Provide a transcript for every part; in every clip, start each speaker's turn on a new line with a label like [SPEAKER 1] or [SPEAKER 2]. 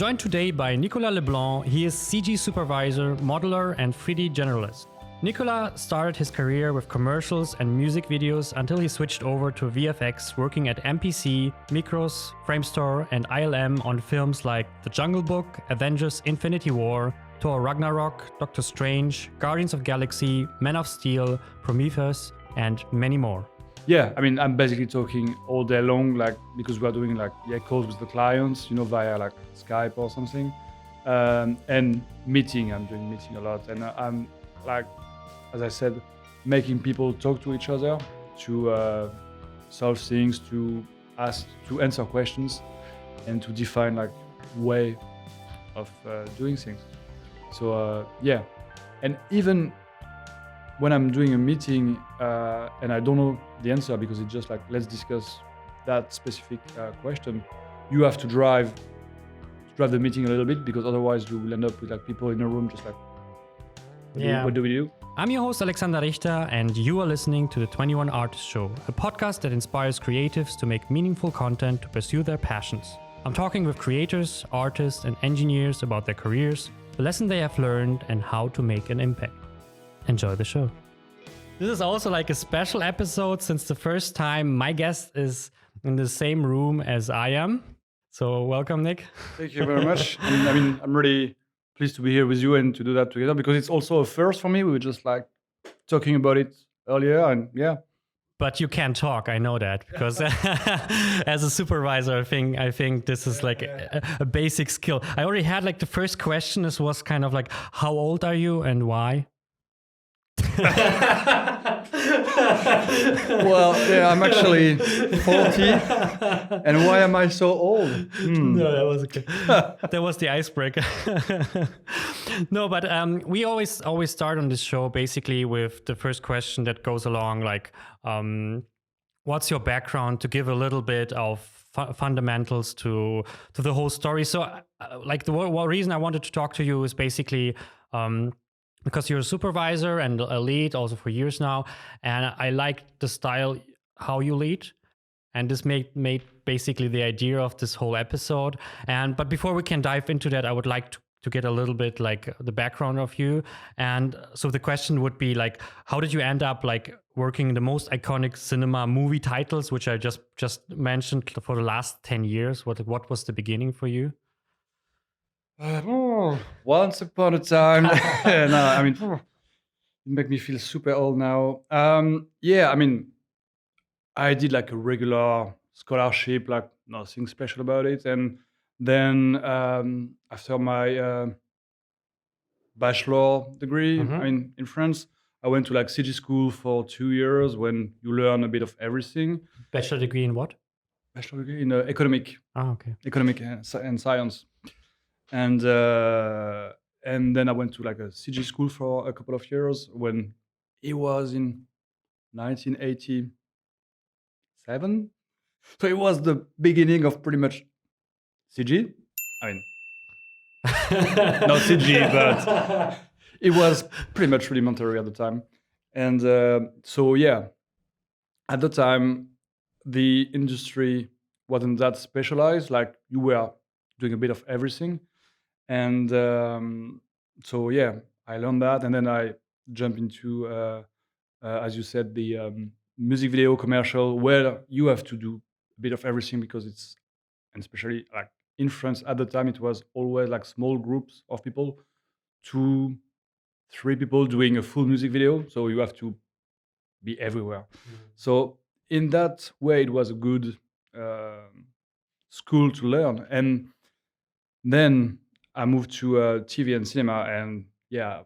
[SPEAKER 1] joined today by Nicolas Leblanc. He is CG supervisor, modeler, and 3D generalist. Nicolas started his career with commercials and music videos until he switched over to VFX, working at MPC, Mikros, Framestore, and ILM on films like The Jungle Book, Avengers Infinity War, Thor Ragnarok, Doctor Strange, Guardians of Galaxy, Man of Steel, Prometheus, and many more.
[SPEAKER 2] Yeah, I mean, I'm basically talking all day long, like, because we are doing like calls with the clients, via like Skype or something, and meeting. I'm doing meeting a lot, and I'm like, as I said, making people talk to each other, to solve things, to answer questions, and to define like way of doing things. So yeah, and even when I'm doing a meeting and I don't know the answer because it's just like, let's discuss that specific question, you have to drive the meeting a little bit, because otherwise you will end up with like people in a room just like, what do we do?
[SPEAKER 1] I'm your host Alexander Richter, and you are listening to the 21 Artist Show, a podcast that inspires creatives to make meaningful content to pursue their passions. I'm talking with creators, artists, and engineers about their careers, the lesson they have learned, and how to make an impact. Enjoy the show. This is also like a special episode, since the first time my guest is in the same room as I am. So welcome, Nick.
[SPEAKER 2] Thank you very much. I mean, I'm really pleased to be here with you and to do that together, because it's also a first for me. We were just like talking about it earlier, and yeah.
[SPEAKER 1] But you can talk, I know that, because as a supervisor, I think this is like a basic skill. I already had like the first question. This was kind of like, how old are you and why?
[SPEAKER 2] Well, yeah, I'm actually 40. And why am I so old?
[SPEAKER 1] No, that was okay. That was the icebreaker. No, but we always start on this show basically with the first question that goes along like, what's your background, to give a little bit of fundamentals to the whole story. So like the reason I wanted to talk to you is basically because you're a supervisor and a lead also for years now, and I like the style how you lead, and this made basically the idea of this whole episode. But before we can dive into that, I would like to get a little bit like the background of you. And so the question would be like, how did you end up like working in the most iconic cinema movie titles, which I just mentioned, for the last 10 years? What was the beginning for you?
[SPEAKER 2] Once upon a time. No, I mean, you make me feel super old now. Yeah, I mean, I did like a regular scholarship, like nothing special about it. And then after my bachelor degree, I mean, in France, I went to like CG school for 2 years, when you learn a bit of everything.
[SPEAKER 1] Bachelor degree in what?
[SPEAKER 2] Bachelor degree in economic.
[SPEAKER 1] Okay.
[SPEAKER 2] Economic and science. And then I went to like a CG school for a couple of years, when it was in 1987. So it was the beginning of pretty much CG. I mean, not CG, but it was pretty much rudimentary at the time. And so yeah, at the time, the industry wasn't that specialized. Like, you were doing a bit of everything. And so yeah, I learned that, and then I jumped into, as you said, the music video commercial, where you have to do a bit of everything, because it's, and especially like in France at the time, it was always like small groups of people, 2, 3 people doing a full music video, so you have to be everywhere. So in that way, it was a good school to learn. And then I moved to TV and cinema, and yeah,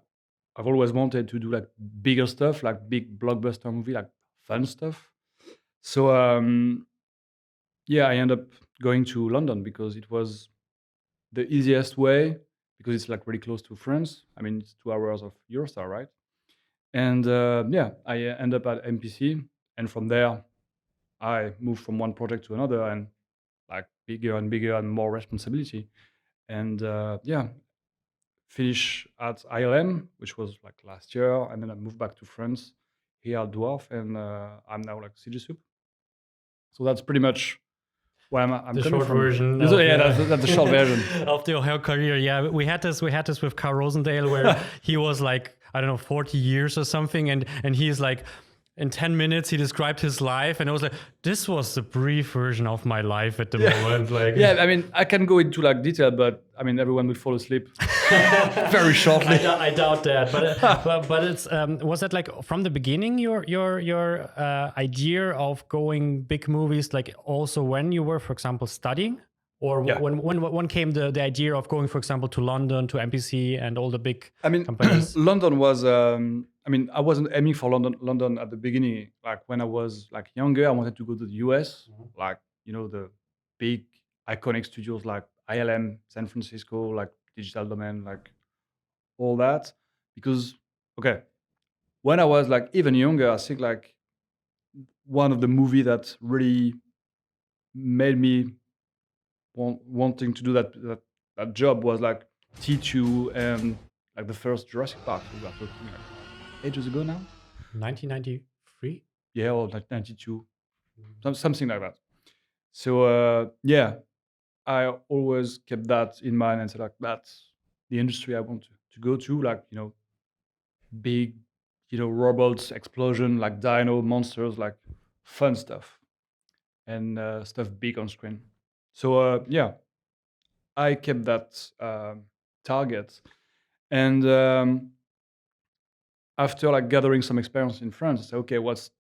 [SPEAKER 2] I've always wanted to do like bigger stuff, like big blockbuster movie, like fun stuff. So yeah, I ended up going to London, because it was the easiest way, because it's like really close to France. I mean, it's 2 hours of Eurostar, right? And yeah, I ended up at MPC, and from there, I moved from one project to another, and like bigger and bigger and more responsibility. And yeah, finish at ILM, which was like last year, and then I moved back to France here at Dwarf, and I'm now like CG Soup. So that's pretty much where I'm
[SPEAKER 1] The
[SPEAKER 2] coming
[SPEAKER 1] short
[SPEAKER 2] from.
[SPEAKER 1] version.
[SPEAKER 2] So,
[SPEAKER 1] of,
[SPEAKER 2] yeah, that's the short version.
[SPEAKER 1] of the whole career. Yeah, we had this with Carl Rosendale, where he was like, I don't know, 40 years or something, and he's like, in 10 minutes he described his life, and I was like, this was the brief version of my life at the moment. Like,
[SPEAKER 2] Yeah, I mean, I can go into like detail, but I mean, everyone would fall asleep very shortly.
[SPEAKER 1] I doubt that, but it's was that like from the beginning your idea of going big movies, like also when you were, for example, studying, or
[SPEAKER 2] Yeah.
[SPEAKER 1] when came the idea of going, for example, to London, to MPC and all the big
[SPEAKER 2] I mean,
[SPEAKER 1] companies?
[SPEAKER 2] London was. I mean, I wasn't aiming for London at the beginning. Like when I was like younger, I wanted to go to the US, like the big iconic studios like ILM, San Francisco, like Digital Domain, like all that. Because okay, when I was like even younger, I think like one of the movie that really made me wanting to do that job was like T2 and like the first Jurassic Park. We were talking like ages ago now.
[SPEAKER 1] 1993.
[SPEAKER 2] Yeah, or like 92, something like that. So yeah, I always kept that in mind and said like that's the industry I want to go to. Like big, robots, explosion, like dino monsters, like fun stuff and stuff big on screen. So yeah, I kept that target, and after like gathering some experience in France, I said, okay, what's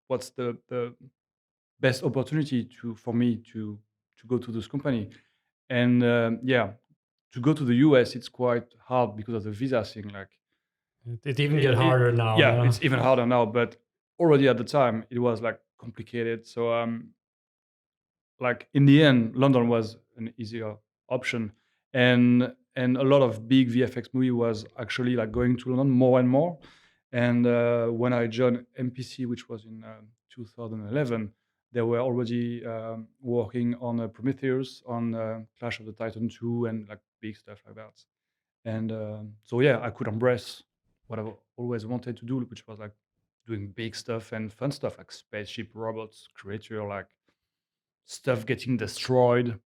[SPEAKER 2] the best opportunity for me to go to this company, and yeah, to go to the US, it's quite hard because of the visa thing. Like
[SPEAKER 1] It even get harder now.
[SPEAKER 2] yeah,
[SPEAKER 1] no?
[SPEAKER 2] it's even harder now, but already at the time it was like complicated. So like in the end, London was an easier option, and a lot of big VFX movie was actually like going to London more and more. And when I joined MPC, which was in 2011, they were already working on Prometheus, on Clash of the Titan 2, and like big stuff like that. And so yeah, I could embrace what I've always wanted to do, which was like doing big stuff and fun stuff like spaceship, robots, creature, like stuff getting destroyed.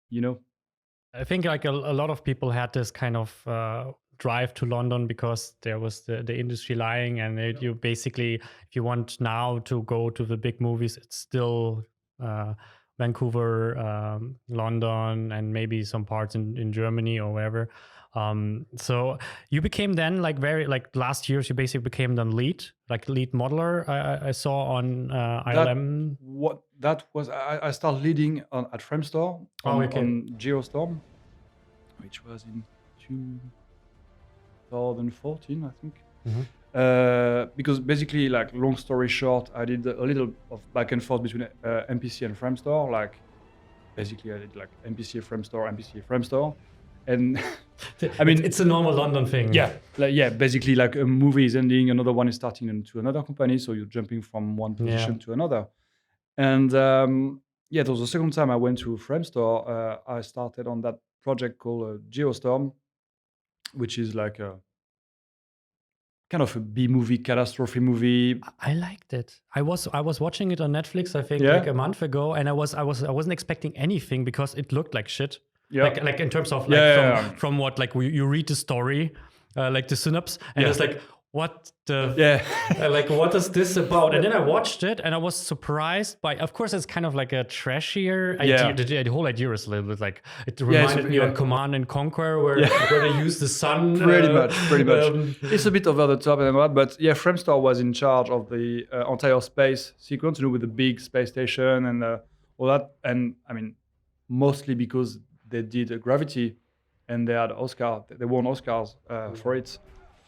[SPEAKER 1] I think like a lot of people had this kind of drive to London because there was the industry lying, and you basically, if you want now to go to the big movies, it's still Vancouver, London, and maybe some parts in Germany or wherever. So you became then like last years you basically became then lead modeler. I saw on ILM.
[SPEAKER 2] That was I started leading at Framestore on Geostorm, which was in 2014, I think. Because basically, like long story short, I did a little of back and forth between MPC and Framestore. Like basically, I did like MPC Framestore, and I mean
[SPEAKER 1] it's a normal London thing.
[SPEAKER 2] Yeah, basically like a movie is ending, another one is starting into another company, so you're jumping from one position to another. And yeah, it was the second time I went to Framestore. I started on that project called Geostorm, which is like a kind of a B movie, catastrophe movie.
[SPEAKER 1] I liked it. I was watching it on Netflix, I think,
[SPEAKER 2] Yeah.
[SPEAKER 1] like a month ago, and I wasn't expecting anything because it looked like shit.
[SPEAKER 2] Yeah.
[SPEAKER 1] Like in terms of like from what like you read the story, like the synopsis, and it's like what the like what is this about? And then I watched it, and I was surprised by. Of course, it's kind of like a trashier idea. The whole idea is a little bit like it reminded me of Command and Conquer, where they use the sun.
[SPEAKER 2] Pretty much. It's a bit over the top and what, but yeah, Framestore was in charge of the entire space sequence, with the big space station and all that. And I mean, mostly because they did Gravity, and they had Oscar. They won Oscars for it.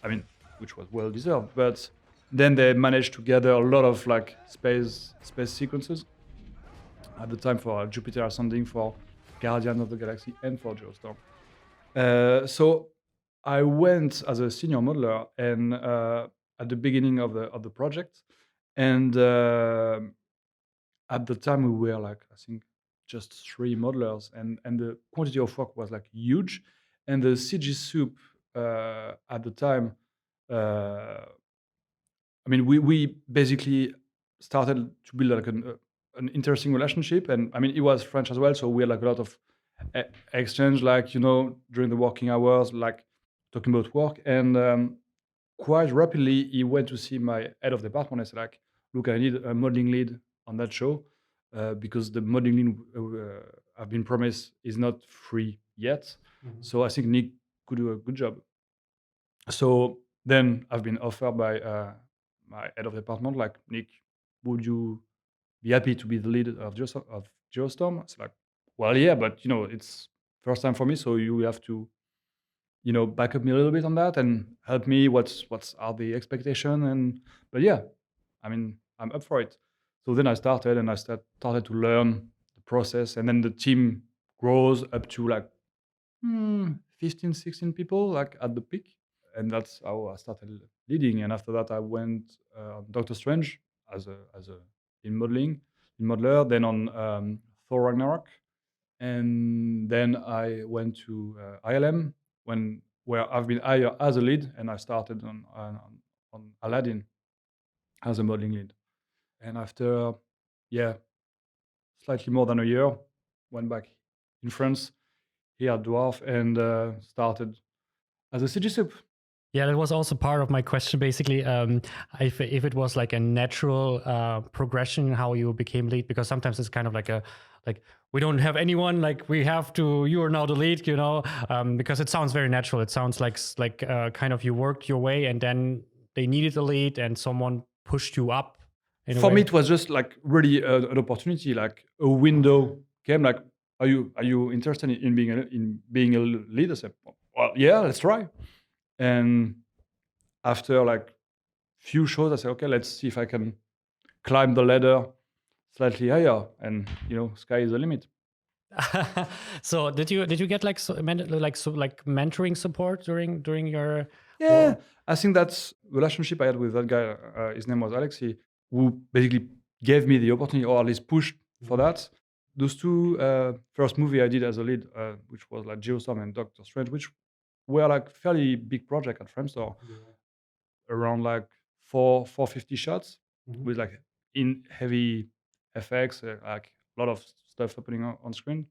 [SPEAKER 2] I mean, which was well deserved. But then they managed to gather a lot of like space sequences at the time for Jupiter Ascending, for Guardians of the Galaxy, and for Geostorm. So I went as a senior modeler, and at the beginning of the project, and at the time we were like, I think, just 3 modelers, and the quantity of work was like huge, and the CG soup at the time. I mean, we basically started to build like an interesting relationship. And I mean, he was French as well, so we had like a lot of exchange, like during the working hours, like talking about work. And quite rapidly, he went to see my head of department and said, like, look, I need a modeling lead on that show because the modeling lead I've been promised is not free yet. So I think Nick could do a good job. So then I've been offered by my head of department, like, Nick, would you be happy to be the lead of Geostorm? It's like, well, yeah, but it's first time for me, so you have to back up me a little bit on that and help me. What's are the expectation? And but yeah, I mean, I'm up for it. So then I started and I started to learn the process, and then the team grows up to like 15, 16 people, like at the peak. And that's how I started leading. And after that, I went on Doctor Strange as a in modeler, then on Thor Ragnarok, and then I went to ILM where I've been hired as a lead, and I started on Aladdin as a modeling lead. And after, yeah, slightly more than a year, went back in France here at Dwarf and started as a CG soup.
[SPEAKER 1] Yeah, that was also part of my question. Basically, if it was like a natural progression how you became lead, because sometimes it's kind of like we don't have anyone, like we have to. You are now the lead, because it sounds very natural. It sounds like kind of you worked your way, and then they needed a lead, and someone pushed you up.
[SPEAKER 2] For me, it was just like really an opportunity, like a window came. Like, are you interested in being a lead? I said, well, yeah, let's try. And after like few shows, I said, okay, let's see if I can climb the ladder slightly higher. And sky is the limit.
[SPEAKER 1] So did you get like mentoring support during your?
[SPEAKER 2] Yeah, I think that's the relationship I had with that guy. His name was Alexei, who basically gave me the opportunity, or at least pushed for that. Those two first movie I did as a lead, which was like Geostorm and Doctor Strange, which were like fairly big project at Framestore, around like 450 shots with like in heavy effects, like a lot of stuff happening on screen.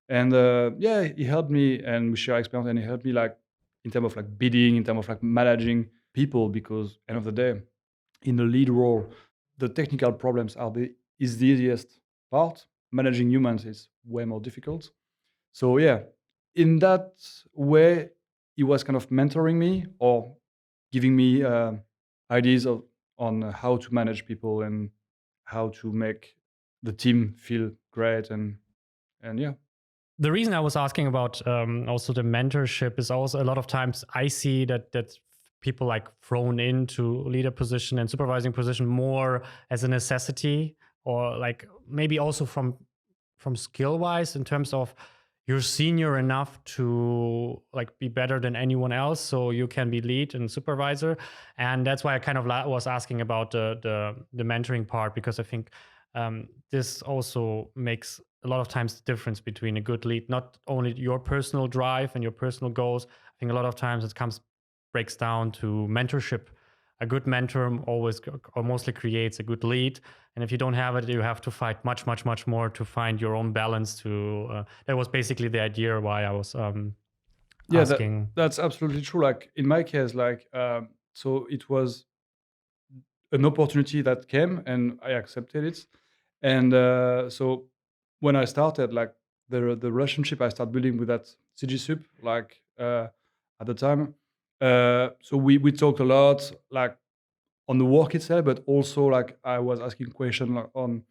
[SPEAKER 2] And yeah, he helped me, and we share experience, and he helped me like in terms of like bidding, in terms of like managing people, because end of the day, in the lead role, the technical problems is the easiest part. Managing humans is way more difficult. So yeah, in that way, he was kind of mentoring me or giving me ideas on how to manage people and how to make the team feel great. And yeah.
[SPEAKER 1] The reason I was asking about also the mentorship is also a lot of times I see that people like thrown into leader position and supervising position more as a necessity, or like maybe also from skill wise, in terms of you're senior enough to like be better than anyone else, so you can be lead and supervisor. And that's why I kind of was asking about the mentoring part, because I think this also makes a lot of times the difference between a good lead, not only your personal drive and your personal goals. I think a lot of times it breaks down to mentorship. A good mentor always or mostly creates a good lead, and if you don't have it, you have to fight much more to find your own balance. That was basically the idea why I was asking.
[SPEAKER 2] That's absolutely true. Like in my case, like so it was an opportunity that came, and I accepted it. And so when I started, like the relationship I started building with that CG Sup, like at the time, so we talked a lot, like on the work itself, but also like I was asking questions like, on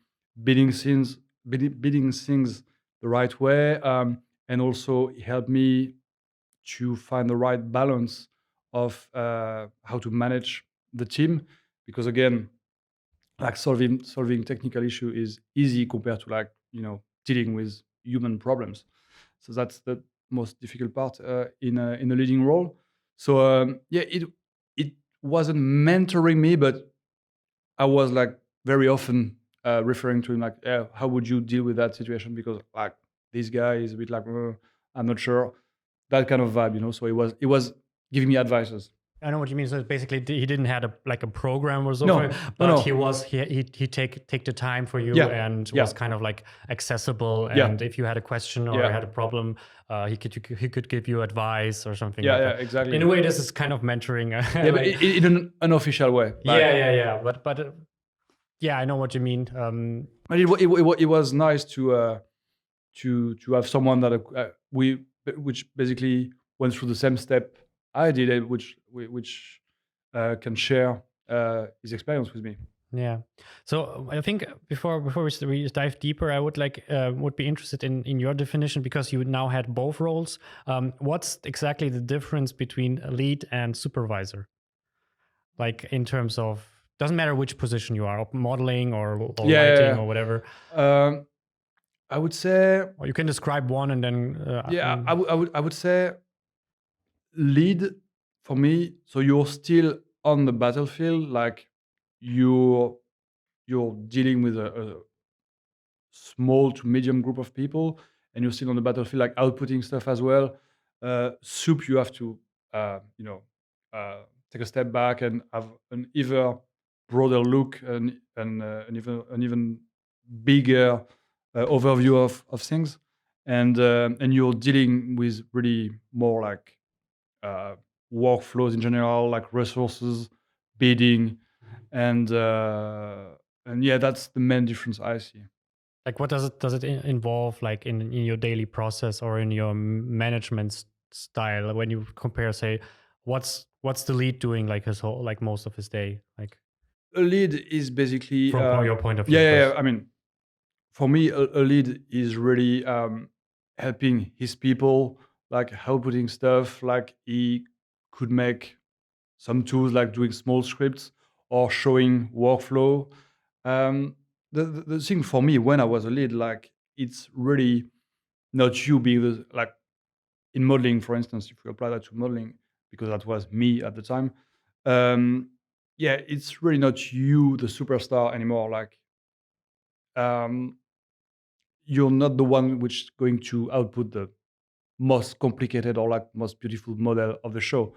[SPEAKER 2] bidding things the right way, and also he helped me to find the right balance of how to manage the team, because again, like solving technical issue is easy compared to like dealing with human problems. So that's the most difficult part in a leading role. So yeah, it wasn't mentoring me, but I was like very often referring to him like, yeah, how would you deal with that situation, because like this guy is a bit like I'm not sure, that kind of vibe. So it was giving me advices.
[SPEAKER 1] I know what you mean. So basically, he didn't have a program or so,
[SPEAKER 2] No,
[SPEAKER 1] but
[SPEAKER 2] no.
[SPEAKER 1] he take the time for you and was kind of like accessible. And if you had a question or had a problem, he could give you advice or something.
[SPEAKER 2] Yeah,
[SPEAKER 1] like
[SPEAKER 2] yeah,
[SPEAKER 1] that.
[SPEAKER 2] exactly.
[SPEAKER 1] In a way, this is kind of mentoring.
[SPEAKER 2] Yeah, but in an unofficial way.
[SPEAKER 1] Yeah. But yeah, I know what you mean.
[SPEAKER 2] But it was nice to have someone that which basically went through the same step I did, which can share his experience with me.
[SPEAKER 1] Yeah. So I think before we dive deeper, I would be interested in your definition, because you now had both roles. What's exactly the difference between a lead and supervisor? Like in terms of, doesn't matter which position you are, modeling or lighting or whatever.
[SPEAKER 2] I would say,
[SPEAKER 1] or you can describe one and then.
[SPEAKER 2] I would say lead for me. So you're still on the battlefield, like you're dealing with a small to medium group of people, and you're still on the battlefield, like outputting stuff as well. Soup, you have to take a step back and have an even broader look and an even bigger overview of things, and you're dealing with really more like workflows in general, like resources, bidding, and yeah, that's the main difference I see.
[SPEAKER 1] Like, what does it involve, like in your daily process or in your management style, when you compare, say, what's the lead doing, like his whole, like most of his day, like
[SPEAKER 2] a lead is basically
[SPEAKER 1] from your point of view?
[SPEAKER 2] Yeah. I mean, for me, a lead is really helping his people, like outputting stuff. Like he could make some tools, like doing small scripts or showing workflow. The thing for me when I was a lead, like it's really not you being like in modeling, for instance, if we apply that to modeling, because that was me at the time. Yeah, it's really not you, the superstar anymore. Like, you're not the one which is going to output the most complicated or like most beautiful model of the show.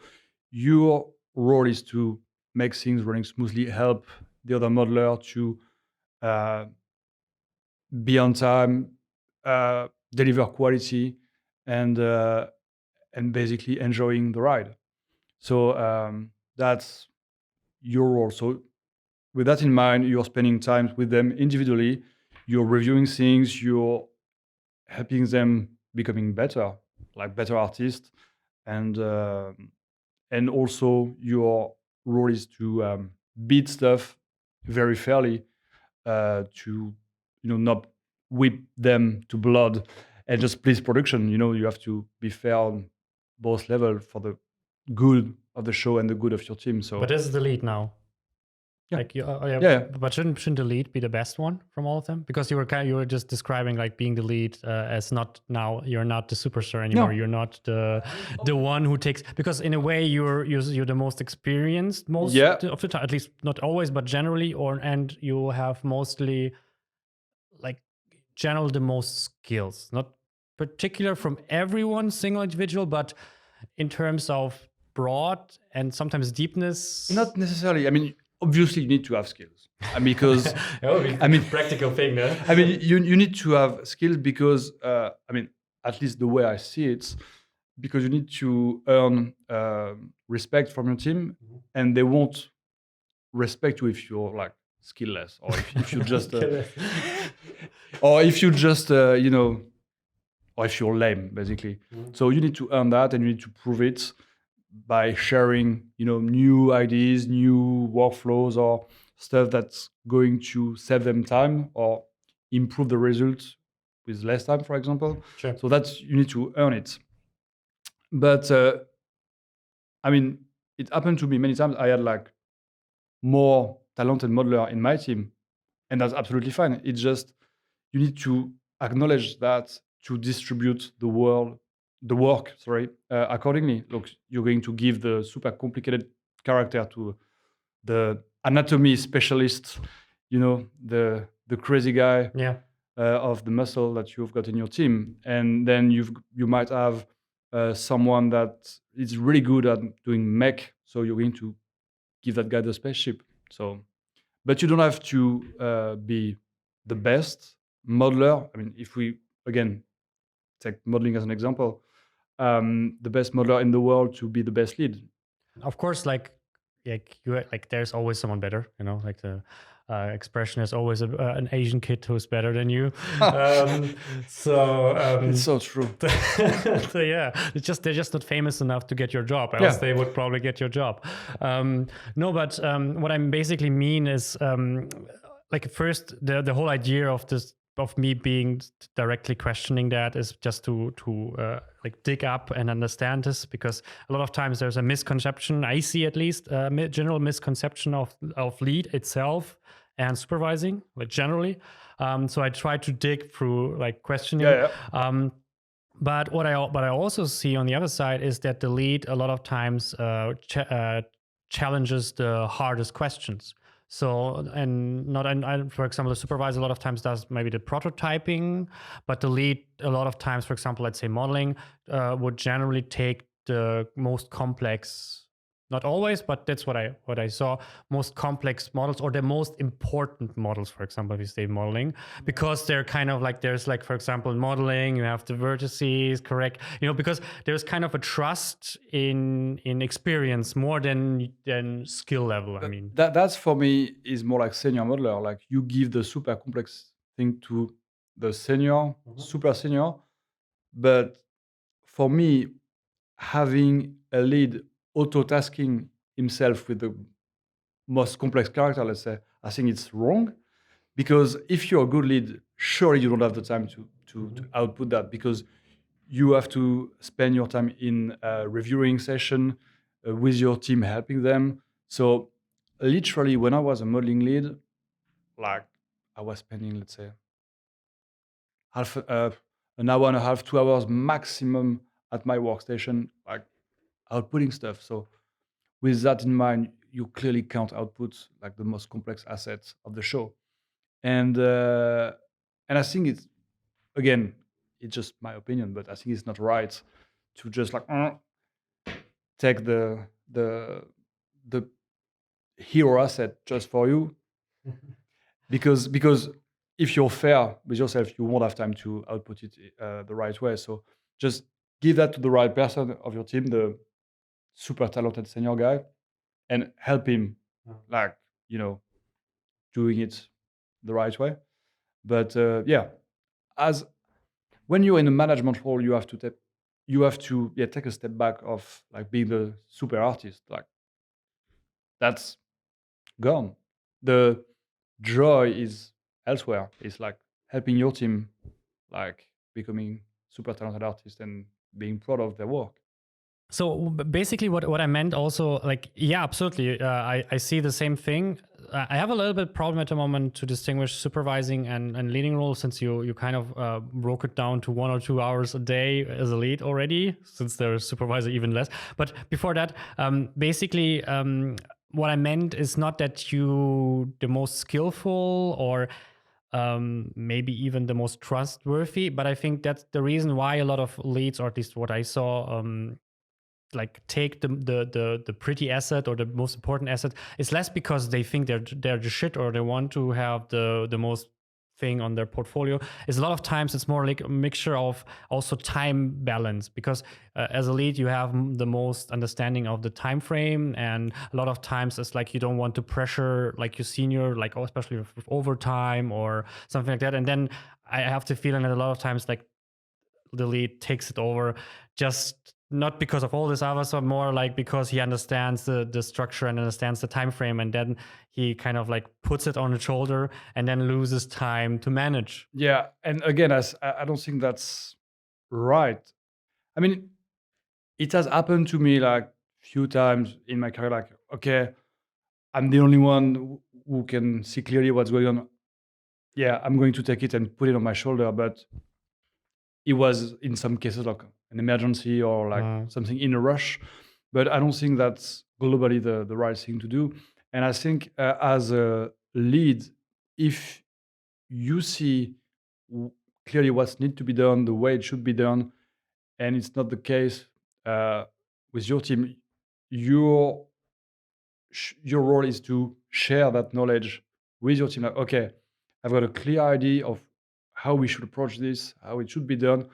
[SPEAKER 2] Your role is to make things running smoothly, help the other modeler to uh, be on time, deliver quality, and basically enjoying the ride. So that's your role. So with that in mind, you're spending time with them individually. You're reviewing things. You're helping them becoming better, like better artists, and also your role is to beat stuff very fairly, to not whip them to blood and just please production. You have to be fair on both levels for the good of the show and the good of your team. So,
[SPEAKER 1] but this is the lead now.
[SPEAKER 2] Yeah.
[SPEAKER 1] Like
[SPEAKER 2] Yeah.
[SPEAKER 1] But shouldn't the lead be the best one from all of them? Because you were just describing like being the lead as not, now you're not the superstar anymore.
[SPEAKER 2] No.
[SPEAKER 1] You're not the one who takes, because in a way you're the most experienced most of the time, at least not always, but generally, and you have mostly like general the most skills, not particular from everyone single individual, but in terms of broad and sometimes deepness.
[SPEAKER 2] Not necessarily. I mean, obviously you need to have skills, because
[SPEAKER 1] practical thing, no?
[SPEAKER 2] I mean, you need to have skills because I mean, at least the way I see it, because you need to earn respect from your team, and they won't respect you if you're like skillless, or if you just or if you just or if you're lame, basically. So you need to earn that, and you need to prove it by sharing, new ideas, new workflows, or stuff that's going to save them time or improve the results with less time, for example.
[SPEAKER 1] Sure.
[SPEAKER 2] So that's, you need to earn it. But I mean, it happened to me many times. I had like more talented modeler in my team, and that's absolutely fine. It's just, you need to acknowledge that to distribute the work, accordingly. Look, you're going to give the super complicated character to the anatomy specialist, the crazy guy of the muscle that you've got in your team, and then you might have someone that is really good at doing mech, so you're going to give that guy the spaceship. So, but you don't have to be the best modeler. I mean, if we again take modeling as an example, the best modeler in the world to be the best lead.
[SPEAKER 1] Of course, like you like there's always someone better, you know, like the expression is always an Asian kid who's better than you.
[SPEAKER 2] It's so true.
[SPEAKER 1] So yeah, they're just not famous enough to get your job, else they would probably get your job. No, but what I basically mean is like first the whole idea of this of me being directly questioning that is just to like dig up and understand this, because a lot of times there's a misconception, I see at least a general misconception of lead itself and supervising, like generally. So I try to dig through like questioning. But what I also see on the other side is that the lead a lot of times challenges the hardest questions. So, and not, and for example, the supervisor a lot of times does maybe the prototyping, but the lead a lot of times, for example, let's say modeling, would generally take the most complex, not always, but that's what I saw, most complex models or the most important models, for example, if you say modeling, because they're kind of like, there's like, for example, in modeling, you have the vertices, correct, you know, because there's kind of a trust in experience more than skill level. I mean,
[SPEAKER 2] that's for me is more like senior modeler. Like you give the super complex thing to the senior, super senior. But for me, having a lead auto-tasking himself with the most complex character, let's say, I think it's wrong. Because if you're a good lead, surely you don't have the time to output that, because you have to spend your time in a reviewing session with your team, helping them. So literally, when I was a modeling lead, like I was spending, let's say, an hour and a half, 2 hours maximum at my workstation, like outputting stuff. So with that in mind, you clearly can't output like the most complex assets of the show. And I think it's, again, it's just my opinion, but I think it's not right to just like take the hero asset just for you, because if you're fair with yourself, you won't have time to output it the right way. So just give that to the right person of your team, the super talented senior guy, and help him, like, you know, doing it the right way. But yeah, as when you're in a management role, you have to take a step back of like being the super artist. Like that's gone. The joy is elsewhere. It's like helping your team, like becoming super talented artists and being proud of their work.
[SPEAKER 1] so basically what I meant also, like, yeah, absolutely. I see the same thing. I have a little bit problem at the moment to distinguish supervising and leading roles, since you kind of broke it down to 1 or 2 hours a day as a lead already, since there's supervisor even less. But before that, basically, what I meant is not that you the most skillful or maybe even the most trustworthy, but I think that's the reason why a lot of leads, or at least what I saw, like take the pretty asset or the most important asset. It's less because they think they're the shit or they want to have the most thing on their portfolio. Is a lot of times it's more like a mixture of also time balance, because as a lead you have the most understanding of the time frame, and a lot of times it's like you don't want to pressure like your senior, like especially with overtime or something like that. And then I have the feeling that a lot of times like the lead takes it over, just not because of all this other stuff, more like because he understands the structure and understands the time frame, and then he kind of like puts it on his shoulder and then loses time to manage.
[SPEAKER 2] Yeah, and again, I don't think that's right. I mean, it has happened to me like few times in my career. Like, okay, I'm the only one who can see clearly what's going on. Yeah, I'm going to take it and put it on my shoulder. But it was in some cases like an emergency or like something in a rush. But I don't think that's globally the right thing to do. And I think as a lead, if you see clearly what's need to be done, the way it should be done, and it's not the case with your team. Your role is to share that knowledge with your team. Like, okay, I've got a clear idea of how we should approach this, how it should be done.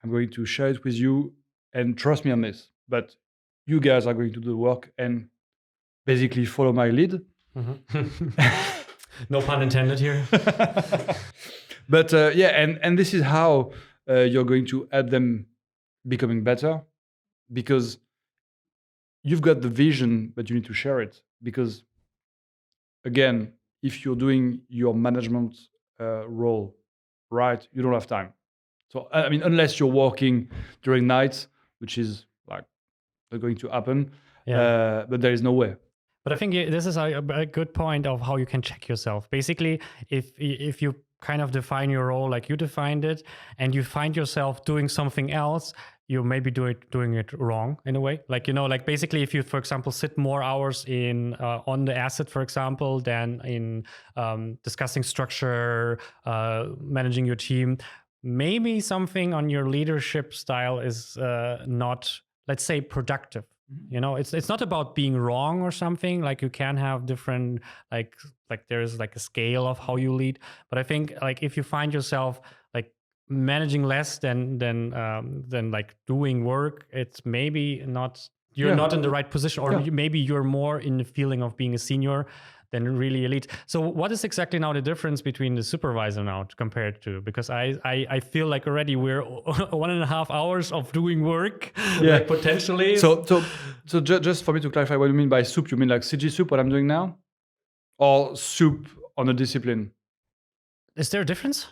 [SPEAKER 2] I'm going to share it with you, and trust me on this. But you guys are going to do the work and basically follow my lead.
[SPEAKER 1] No pun intended here.
[SPEAKER 2] But and this is how you're going to help them becoming better, because you've got the vision, but you need to share it. Because again, if you're doing your management role right, you don't have time. So I mean, unless you're working during nights, which is like not going to happen.
[SPEAKER 1] Yeah.
[SPEAKER 2] But there is no way.
[SPEAKER 1] But I think this is a good point of how you can check yourself. Basically, if you kind of define your role like you defined it, and you find yourself doing something else, you maybe doing it wrong in a way. Like, like basically if you, for example, sit more hours in on the asset, for example, than in discussing structure, managing your team, maybe something on your leadership style is not, let's say, productive. It's not about being wrong or something. Like, you can have different, like there's like a scale of how you lead. But I think, like, if you find yourself like managing less than like doing work, it's maybe not, you're not in the right position, or maybe you're more in the feeling of being a senior than really elite. So what is exactly now the difference between the supervisor now compared to, because I feel like already we're 1.5 hours of doing work, like potentially.
[SPEAKER 2] So just for me to clarify, what you mean by soup, you mean like CG soup, what I'm doing now, or soup on a discipline?
[SPEAKER 1] Is there a difference?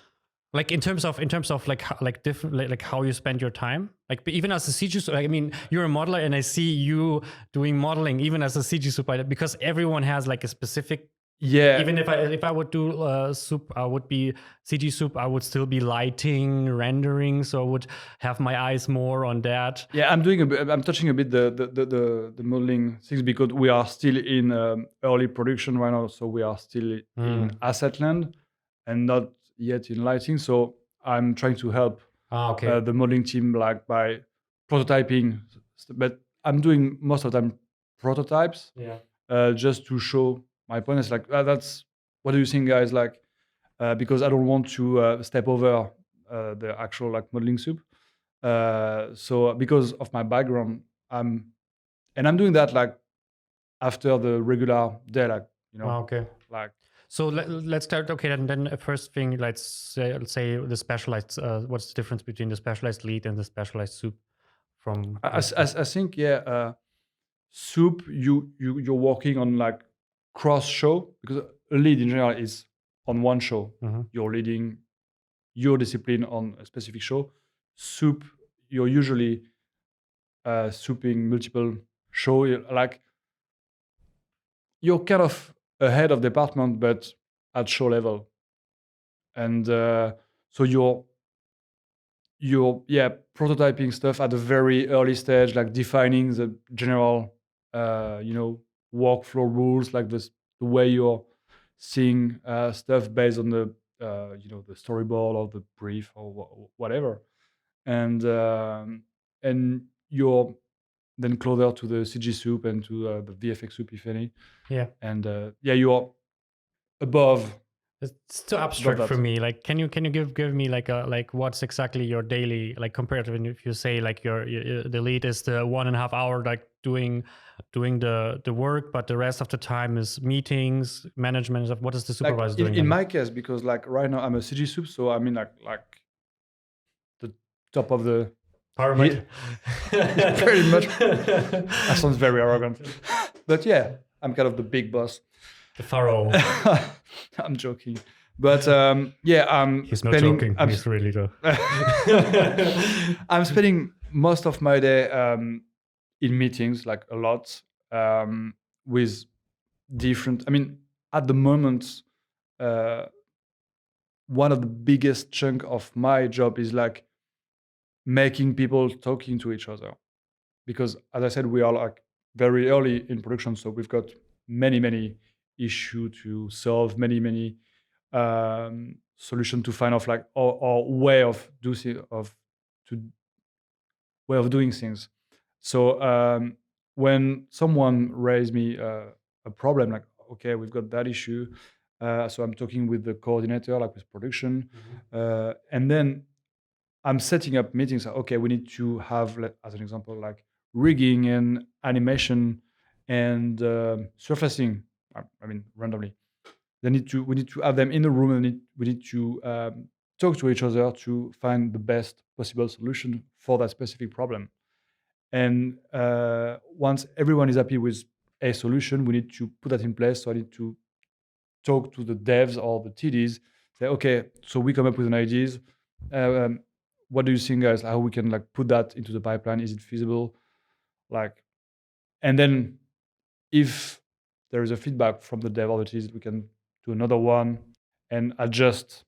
[SPEAKER 1] Like in terms of like different, like how you spend your time, like even as a CG super, I mean, you're a modeler, and I see you doing modeling even as a CG super, because everyone has like a specific.
[SPEAKER 2] Yeah.
[SPEAKER 1] Even if I would do soup, I would be CG soup. I would still be lighting, rendering, so I would have my eyes more on that.
[SPEAKER 2] Yeah, I'm touching a bit the modeling things, because we are still in early production right now, so we are still in asset land and not yet in lighting. So I'm trying to help the modeling team, like by prototyping, but I'm doing most of the time prototypes, just to show my point. It's like, that's, what do you think, guys? Like, because I don't want to step over the actual like modeling soup. So because of my background, I'm doing that like after the regular day, like, like.
[SPEAKER 1] So let's start. Okay, then first thing, let's say the specialized. What's the difference between the specialized lead and the specialized soup? From
[SPEAKER 2] I think soup, you're working on like cross show, because a lead in general is on one show. You're leading your discipline on a specific show. Soup, you're usually souping multiple show. Like, you're kind of a head of department, but at show level. And so you're prototyping stuff at a very early stage, like defining the general workflow rules, like the way you're seeing stuff based on the the storyboard or the brief or whatever. And you're then closer to the CG soup and to the VFX soup, if any. And you're above.
[SPEAKER 1] It's too abstract for me. Like, can you give me like what's exactly your daily, like, compared to if you say like your the lead is the 1.5 hour like doing the work, but the rest of the time is meetings, management of what is the supervisor doing?
[SPEAKER 2] In my case, because like right now I'm a CG soup, so I mean like the top of the
[SPEAKER 1] pyramid.
[SPEAKER 2] Pretty much. That sounds very arrogant, but yeah, I'm kind of the big boss.
[SPEAKER 1] The pharaoh.
[SPEAKER 2] I'm joking, but
[SPEAKER 1] he's not joking. He's really though.
[SPEAKER 2] I'm spending most of my day in meetings, like a lot, with different. I mean, at the moment, one of the biggest chunk of my job is like making people talking to each other, because as I said, we are like very early in production, so we've got many issue to solve, many solution to find of like or way of way of doing things. So when someone raised me a problem, like, okay, we've got that issue, so I'm talking with the coordinator, like with production, and then I'm setting up meetings. Okay, we need to have, as an example, like rigging and animation and surfacing. I mean, randomly. We need to have them in the room, and we need to talk to each other to find the best possible solution for that specific problem. And once everyone is happy with a solution, we need to put that in place. So I need to talk to the devs or the TDs, say, okay, so we come up with an ideas. What do you think, guys? How we can like put that into the pipeline? Is it feasible? Like, and then if there is a feedback from the dev or the TDs, we can do another one and adjust.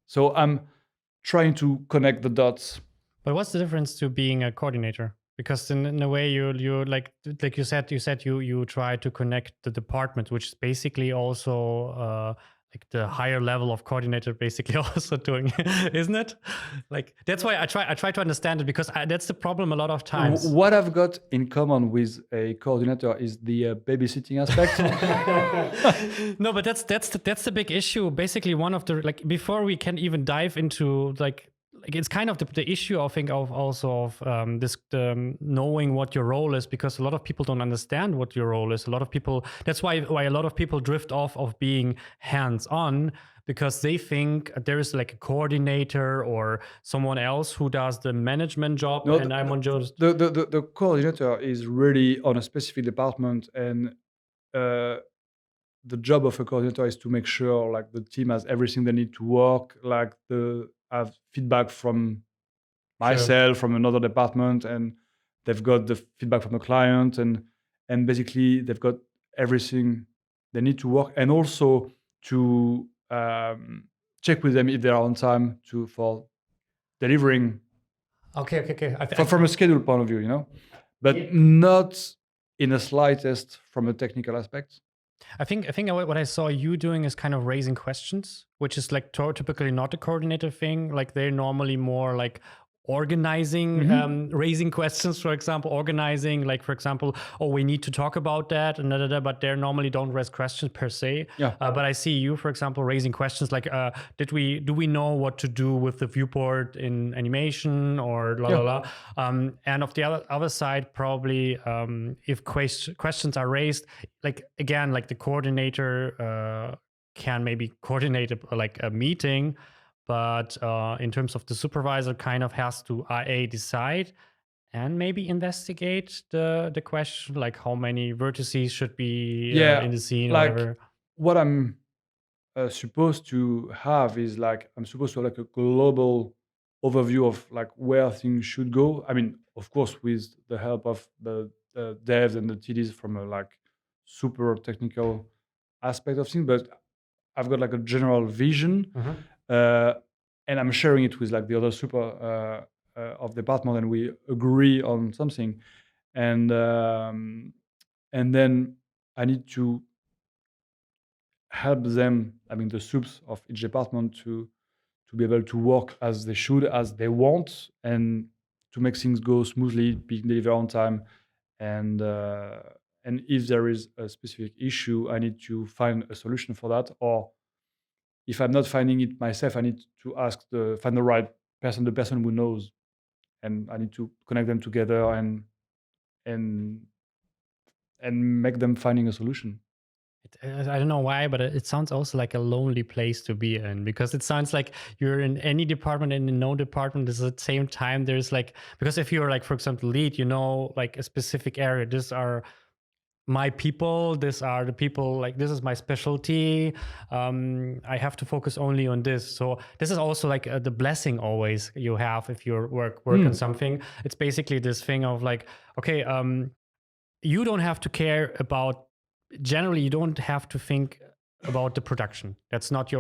[SPEAKER 2] So I'm trying to connect the dots.
[SPEAKER 1] But what's the difference to being a coordinator? Because in a way you like you said you try to connect the department, which is basically also like the higher level of coordinator basically also doing, isn't it? Like that's why I try to understand it, because that's the problem a lot of times.
[SPEAKER 2] What I've got in common with a coordinator is the babysitting aspect.
[SPEAKER 1] No, but that's the big issue. Basically, one of the, like, before we can even dive into like it's kind of the issue, I think, of also of this knowing what your role is, because a lot of people don't understand what your role is. A lot of people, that's why a lot of people drift off of being hands-on, because they think there is like a coordinator or someone else who does the management job,
[SPEAKER 2] No,
[SPEAKER 1] and I'm on just
[SPEAKER 2] the coordinator is really on a specific department, and the job of a coordinator is to make sure like the team has everything they need to work, like have feedback from myself, from another department, and they've got the feedback from the client, and basically they've got everything they need to work, and also to check with them if they are on time for delivering.
[SPEAKER 1] Okay.
[SPEAKER 2] From a schedule point of view, you know, but not in the slightest from a technical aspect.
[SPEAKER 1] I think what I saw you doing is kind of raising questions, which is like typically not a coordinator thing. Like they're normally more like organizing, raising questions, for example, organizing, like, for example, oh, we need to talk about that, and but they normally don't raise questions per se.
[SPEAKER 2] Yeah.
[SPEAKER 1] But I see you, for example, raising questions like, do we know what to do with the viewport in animation, or la la la. And of the other side, probably if questions are raised, like, again, like the coordinator can maybe coordinate a meeting, but in terms of the supervisor, kind of has to decide and maybe investigate the question, like how many vertices should be in the scene, or
[SPEAKER 2] like
[SPEAKER 1] whatever.
[SPEAKER 2] what I'm supposed to have is like I'm supposed to have like a global overview of like where things should go. I mean, of course, with the help of the devs and the TDs from a like super technical aspect of things, but I've got like a general vision, and I'm sharing it with like the other super of department, and we agree on something, and then I need to help them, I mean the subs of each department, to be able to work as they should, as they want, and to make things go smoothly, being delivered on time, and if there is a specific issue, I need to find a solution for that, or if I'm not finding it myself, I need to find the right person, the person who knows, and I need to connect them together and make them finding a solution.
[SPEAKER 1] I don't know why, but it sounds also like a lonely place to be in, because it sounds like you're in any department, and in no department is at the same time. There's like, because if you're like, for example, lead, you know, like a specific area, these are my people, these are the people, like this is my specialty. I have to focus only on this. So this is also like the blessing always you have if you work on something. It's basically this thing of like, okay, you don't have to care about, generally you don't have to think about the production. That's not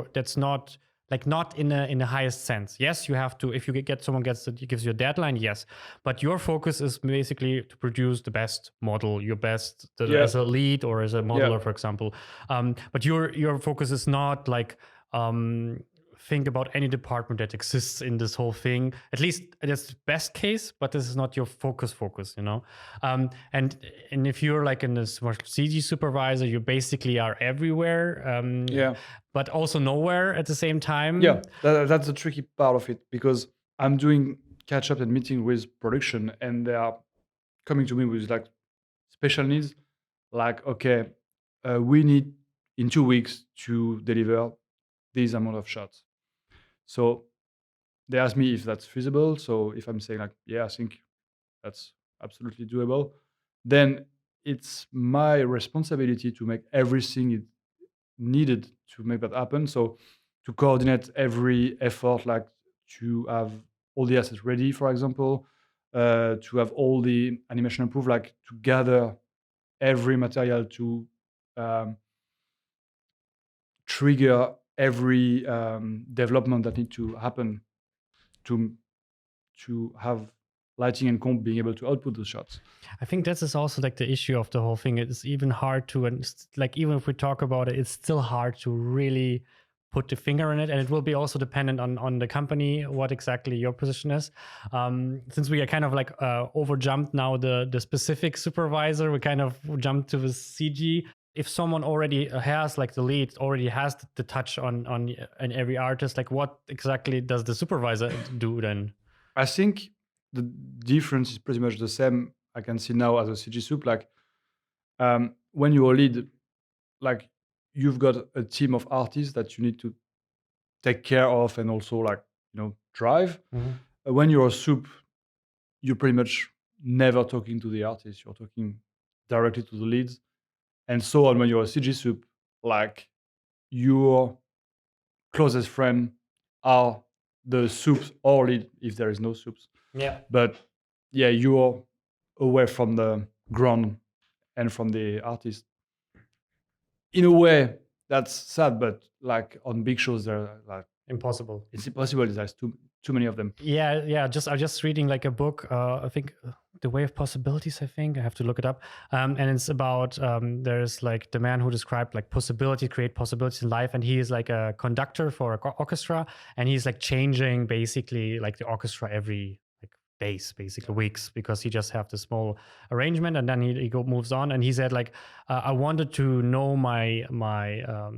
[SPEAKER 1] like, not in a highest sense. Yes, you have to, if you someone gives you a deadline, yes, but your focus is basically to produce the best model, your best as a lead or as a modeler, for example. But your focus is not like think about any department that exists in this whole thing. At least that's the best case, but this is not your focus, you know? And if you're like in this CG supervisor, you basically are everywhere, but also nowhere at the same time.
[SPEAKER 2] Yeah, that's the tricky part of it, because I'm doing catch up and meeting with production, and they are coming to me with like special needs, like, okay, we need in 2 weeks to deliver this amount of shots. So they ask me if that's feasible. So if I'm saying like, yeah, I think that's absolutely doable, then it's my responsibility to make everything it needed to make that happen. So to coordinate every effort, like to have all the assets ready, for example, to have all the animation approved, like to gather every material, to um, trigger every development that need to happen to have lighting and comp being able to output those shots.
[SPEAKER 1] I think this is also like the issue of the whole thing. It's even hard to, and like even if we talk about it, it's still hard to really put the finger on it, and it will be also dependent on the company what exactly your position is. Since we are kind of like over jumped now the specific supervisor, we kind of jumped to the CG. If someone already has like the lead, already has the touch on every artist, like what exactly does the supervisor do then?
[SPEAKER 2] I think the difference is pretty much the same. I can see now as a CG soup, like when you're a lead, like you've got a team of artists that you need to take care of and also like, drive. When you're a soup, you're pretty much never talking to the artist. You're talking directly to the leads, and so on. When you're a CG soup, like your closest friend are the soups or lead if there is no soups.
[SPEAKER 1] Yeah.
[SPEAKER 2] But yeah, you're away from the ground and from the artist. In a way, that's sad, but like on big shows, they're like
[SPEAKER 1] Impossible.
[SPEAKER 2] it's impossible. There's too many of them.
[SPEAKER 1] Yeah. I'm just reading like a book. I think The Way of Possibilities. I think I have to look it up. And it's about there's like the man who described like create possibilities in life, and he is like a conductor for an orchestra, and he's like changing basically like the orchestra every like days, basically weeks, because he just have this small arrangement, and then he moves on. And he said like I wanted to know my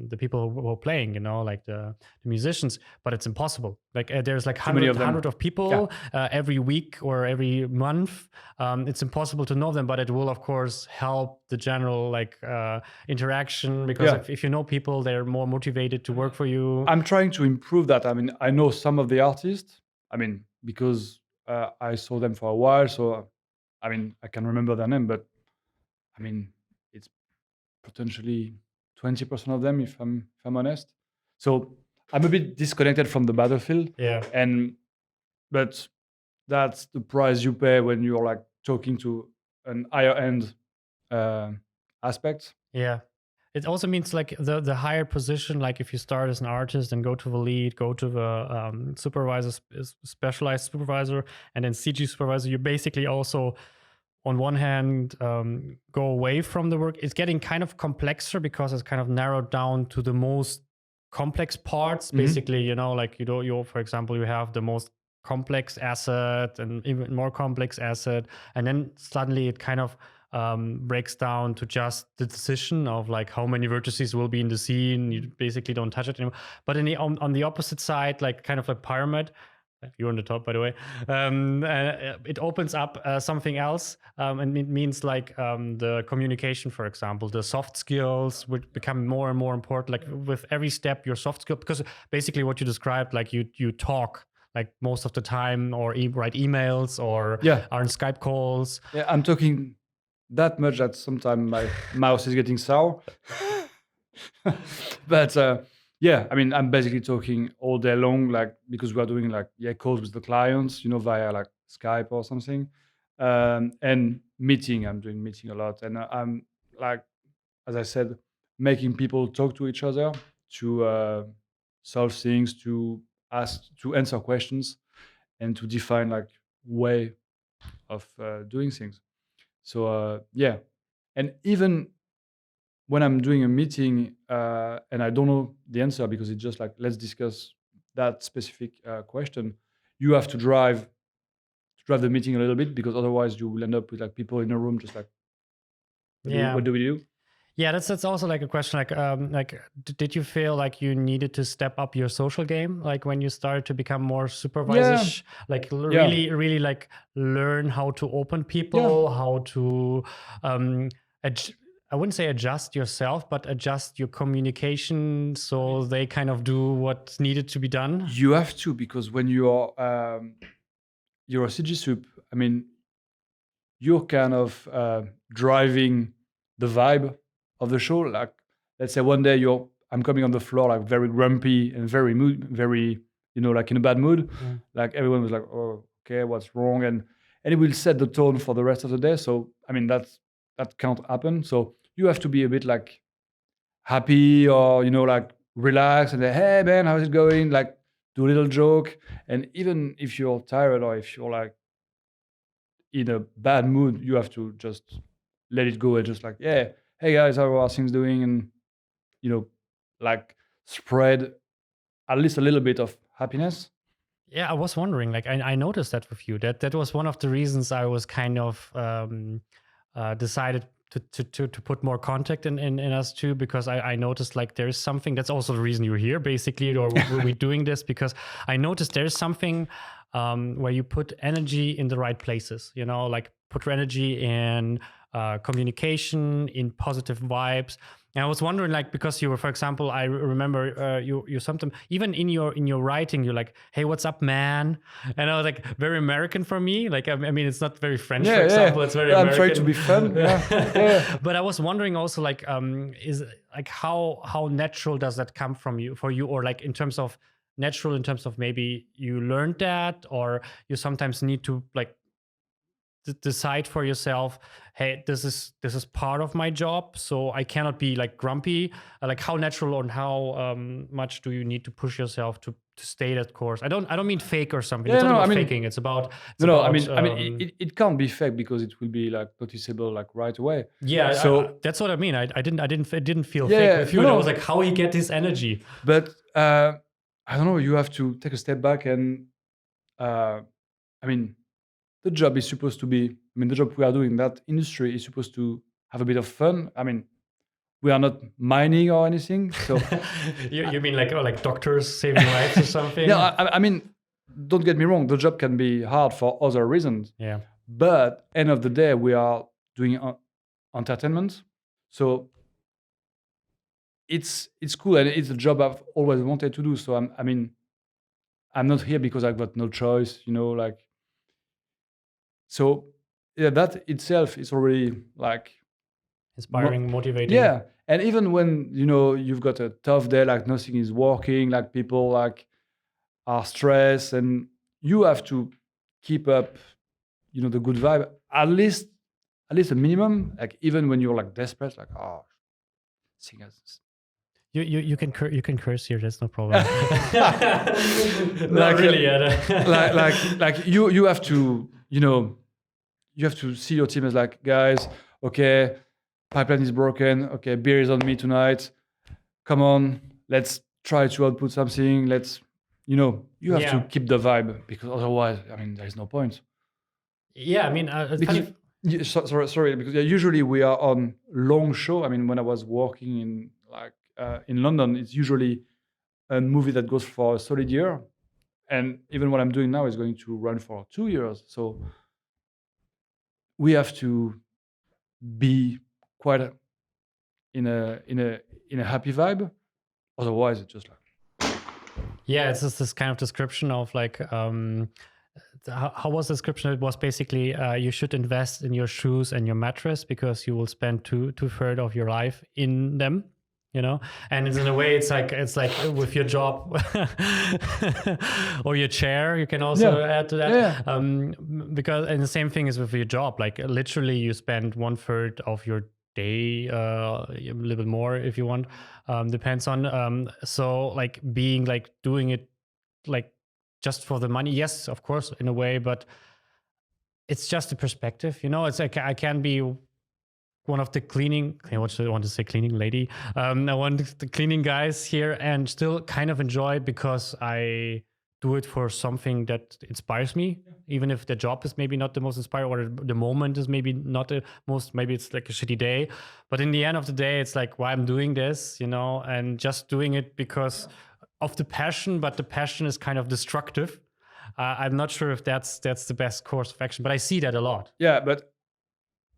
[SPEAKER 1] the people who are playing, like the musicians, but it's impossible. Like there's like hundred of people every week or every month. It's impossible to know them, but it will of course help the general like interaction, because if you know people, they're more motivated to work for you.
[SPEAKER 2] I'm trying to improve that. I mean, I know some of the artists. I mean, because I saw them for a while, so I mean, I can remember their name, but I mean, it's potentially 20% of them, if I'm honest. So I'm a bit disconnected from the battlefield.
[SPEAKER 1] Yeah.
[SPEAKER 2] But that's the price you pay when you're like talking to an higher end aspect.
[SPEAKER 1] Yeah. It also means like the higher position, like if you start as an artist and go to the lead, go to the supervisor, specialized supervisor, and then CG supervisor, you basically also, on one hand, go away from the work. It's getting kind of complexer because it's kind of narrowed down to the most complex parts. Basically, like you for example, you have the most complex asset and even more complex asset, and then suddenly it kind of breaks down to just the decision of like how many vertices will be in the scene. You basically don't touch it anymore. But on the opposite side, like kind of a pyramid, you're on the top, by the way. It opens up something else, and it means like the communication, for example, the soft skills would become more and more important. Like with every step, your soft skill, because basically what you described, like you talk like most of the time, or write emails, or are in Skype calls.
[SPEAKER 2] Yeah, I'm talking that much that sometimes my mouse is getting sour. But yeah, I mean, I'm basically talking all day long, like because we are doing like calls with the clients, via like Skype or something, and meeting. I'm doing meeting a lot, and I'm like, as I said, making people talk to each other to solve things, to answer questions, and to define like way of doing things. So yeah, and even when I'm doing a meeting and I don't know the answer, because it's just like, let's discuss that specific question, you have to drive the meeting a little bit, because otherwise you will end up with like people in a room just like, what do we do?
[SPEAKER 1] Yeah, that's also like a question. Did you feel like you needed to step up your social game, like when you started to become more supervisor, really like learn how to open people, how to I wouldn't say adjust yourself, but adjust your communication so they kind of do what's needed to be done?
[SPEAKER 2] You have to, because when you're a CG sup, I mean, you're kind of driving the vibe of the show. Like, let's say one day I'm coming on the floor like very grumpy and very like in a bad mood. Like everyone was like, oh, okay, what's wrong? And it will set the tone for the rest of the day. So I mean, that can't happen. So you have to be a bit like happy, or like relax and say, hey man, how's it going? Like, do a little joke. And even if you're tired, or if you're like in a bad mood, you have to just let it go and just like, yeah, hey guys, how are things doing? And like spread at least a little bit of happiness.
[SPEAKER 1] Yeah, I was wondering, like I noticed that with you. That was one of the reasons I was kind of decided to put more contact in us too, because I noticed like there's something. That's also the reason you're here, basically, or we're doing this, because I noticed there's something where you put energy in the right places, like put energy in communication, in positive vibes. And I was wondering, like, because you were, for example, I remember you sometimes, even in your writing, you're like, hey, what's up, man? And I was like, very American for me. Like, I mean, it's not very French, for example. It's very American.
[SPEAKER 2] I'm trying to be fun.
[SPEAKER 1] But I was wondering also, like, is like how natural does that come from you, for you, or like in terms of natural, in terms of maybe you learned that, or you sometimes need to like decide for yourself, hey, this is part of my job, so I cannot be like grumpy. Like, how natural and how much do you need to push yourself to stay that course? I don't mean fake or something. It's not about faking. It's about
[SPEAKER 2] it can't be fake, because it will be like noticeable like right away.
[SPEAKER 1] Yeah, so that's what I mean. It didn't feel fake with you. I was like, how he get this energy?
[SPEAKER 2] But I don't know. You have to take a step back, and I mean, the job is supposed to be, the job we are doing in that industry is supposed to have a bit of fun. I mean, we are not mining or anything. So
[SPEAKER 1] you mean like doctors saving lives or something?
[SPEAKER 2] Yeah, I mean, don't get me wrong, the job can be hard for other reasons.
[SPEAKER 1] Yeah.
[SPEAKER 2] But end of the day, we are doing entertainment. So it's cool, and it's a job I've always wanted to do. So I'm not here because I've got no choice, like. So yeah, that itself is already like
[SPEAKER 1] inspiring, motivating.
[SPEAKER 2] Yeah, and even when you've got a tough day, like nothing is working, like people like are stressed, and you have to keep up, the good vibe, at least a minimum. Like even when you're like desperate, like singers.
[SPEAKER 1] You can curse here. That's no problem.
[SPEAKER 2] Not
[SPEAKER 1] really.
[SPEAKER 2] like you have to you have to see your team as like, guys, okay, pipeline is broken. Okay, beer is on me tonight. Come on, let's try to output something. Let's you have to keep the vibe, because otherwise, there is no point.
[SPEAKER 1] Yeah,
[SPEAKER 2] sorry, because usually we are on long show. When I was working in in London, it's usually a movie that goes for a solid year, and even what I'm doing now is going to run for 2 years. So we have to be quite in a happy vibe. Otherwise, it's just like
[SPEAKER 1] it's just this kind of description of like. How was the description? It was basically you should invest in your shoes and your mattress, because you will spend two-thirds of your life in them. And in a way, it's like with your job or your chair. You can also add to that, because and the same thing is with your job. Like literally, you spend 1/3 of your day, a little bit more if you want. Depends on. So like being like doing it like just for the money. Yes, of course, in a way, but it's just a perspective. It's like I can be one of the cleaning, I want to say cleaning lady. I want the cleaning guys here, and still kind of enjoy it because I do it for something that inspires me, even if the job is maybe not the most inspiring, or the moment is maybe not the most, maybe it's like a shitty day. But in the end of the day, it's like why I'm doing this, and just doing it because of the passion, but the passion is kind of destructive. I'm not sure if that's the best course of action, but I see that a lot.
[SPEAKER 2] Yeah, but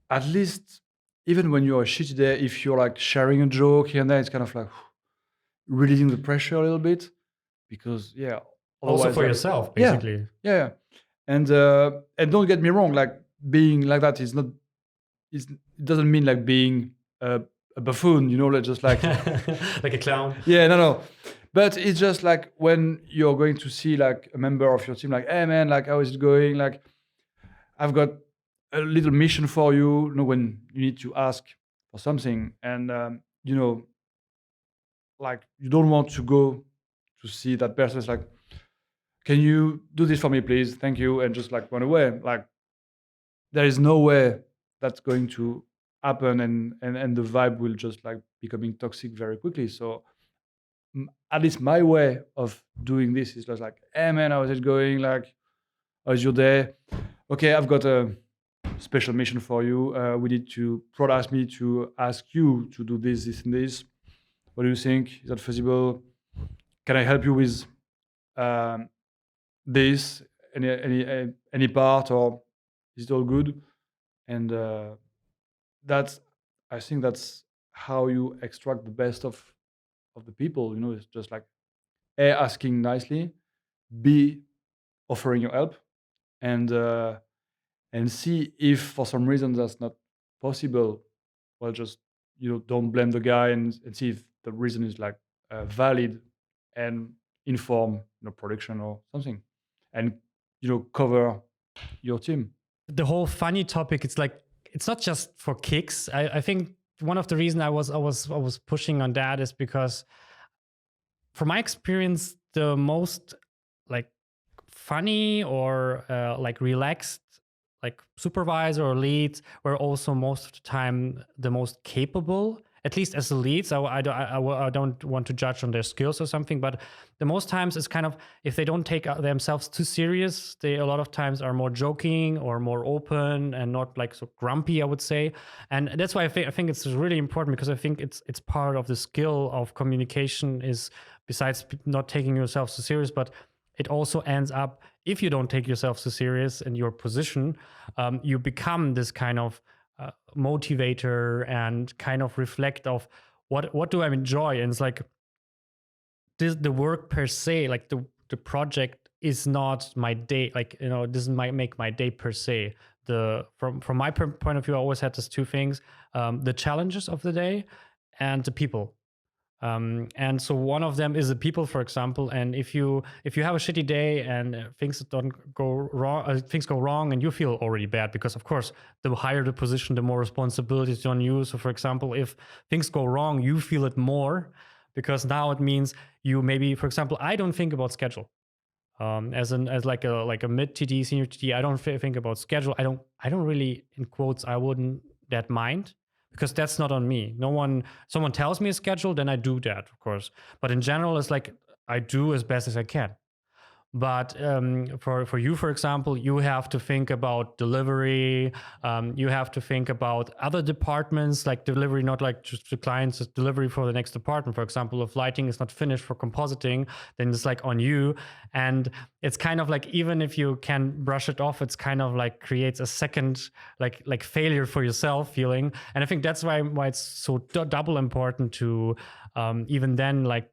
[SPEAKER 2] at least even when you're a shitty day, if you're like sharing a joke here and there, it's kind of like releasing the pressure a little bit, because
[SPEAKER 1] Also
[SPEAKER 2] otherwise,
[SPEAKER 1] for
[SPEAKER 2] like,
[SPEAKER 1] yourself,
[SPEAKER 2] yeah,
[SPEAKER 1] basically.
[SPEAKER 2] yeah, and don't get me wrong, like being like that is not it doesn't mean like being a buffoon, like just like
[SPEAKER 1] Like a clown.
[SPEAKER 2] yeah, no, but it's just like when you're going to see like a member of your team, like, hey man, like how is it going? Like, I've got a little mission for you, when you need to ask for something, and like you don't want to go to see that person. It's like, can you do this for me, please? Thank you, and just like run away. Like, there is no way that's going to happen, and the vibe will just like becoming toxic very quickly. So at least my way of doing this is just like, hey man, how is it going? Like, how's your day? Okay, I've got a special mission for you. We need to Prod asked me to ask you to do this, and this. What do you think? Is that feasible? Can I help you with um, this? Any part, or is it all good? And that's I think that's how you extract the best of the people. It's just like A, asking nicely, B, offering your help, and see if for some reason that's not possible. Well, just don't blame the guy, and see if the reason is like valid, and inform production or something, and cover your team.
[SPEAKER 1] The whole funny topic, it's like it's not just for kicks. I think one of the reasons I was pushing on that is because, from my experience, the most like funny or like relaxed like supervisor or leads were also most of the time the most capable, at least as the leads. I don't want to judge on their skills or something, but the most times it's kind of, if they don't take themselves too serious, they a lot of times are more joking or more open and not like so grumpy, I would say. And that's why I think it's really important, because I think it's part of the skill of communication, is besides not taking yourself so serious, but it also ends up, if you don't take yourself so serious in your position, you become this kind of motivator and kind of reflect of what do I enjoy. And it's like the work per se, like the project is not my day, like doesn't make my day per se. From my point of view, I always had these two things: the challenges of the day and the people. And so one of them is the people, for example. And if you have a shitty day and things don't go wrong, things go wrong, and you feel already bad, because of course the higher the position, the more responsibilities on you. So for example, if things go wrong, you feel it more, because now it means you maybe, for example, I don't think about schedule. As like a mid TD, senior TD, I don't think about schedule. I don't really, in quotes, I wouldn't that mind, because that's not on me. Someone tells me a schedule, then I do that, of course. But in general, it's like I do as best as I can. But for you, for example, you have to think about delivery. You have to think about other departments, like delivery, not like just the clients, just delivery for the next department. For example, if lighting is not finished for compositing, then it's like on you. And it's kind of like, even if you can brush it off, it's kind of like creates a second like failure for yourself feeling. And I think that's why it's so double important to even then like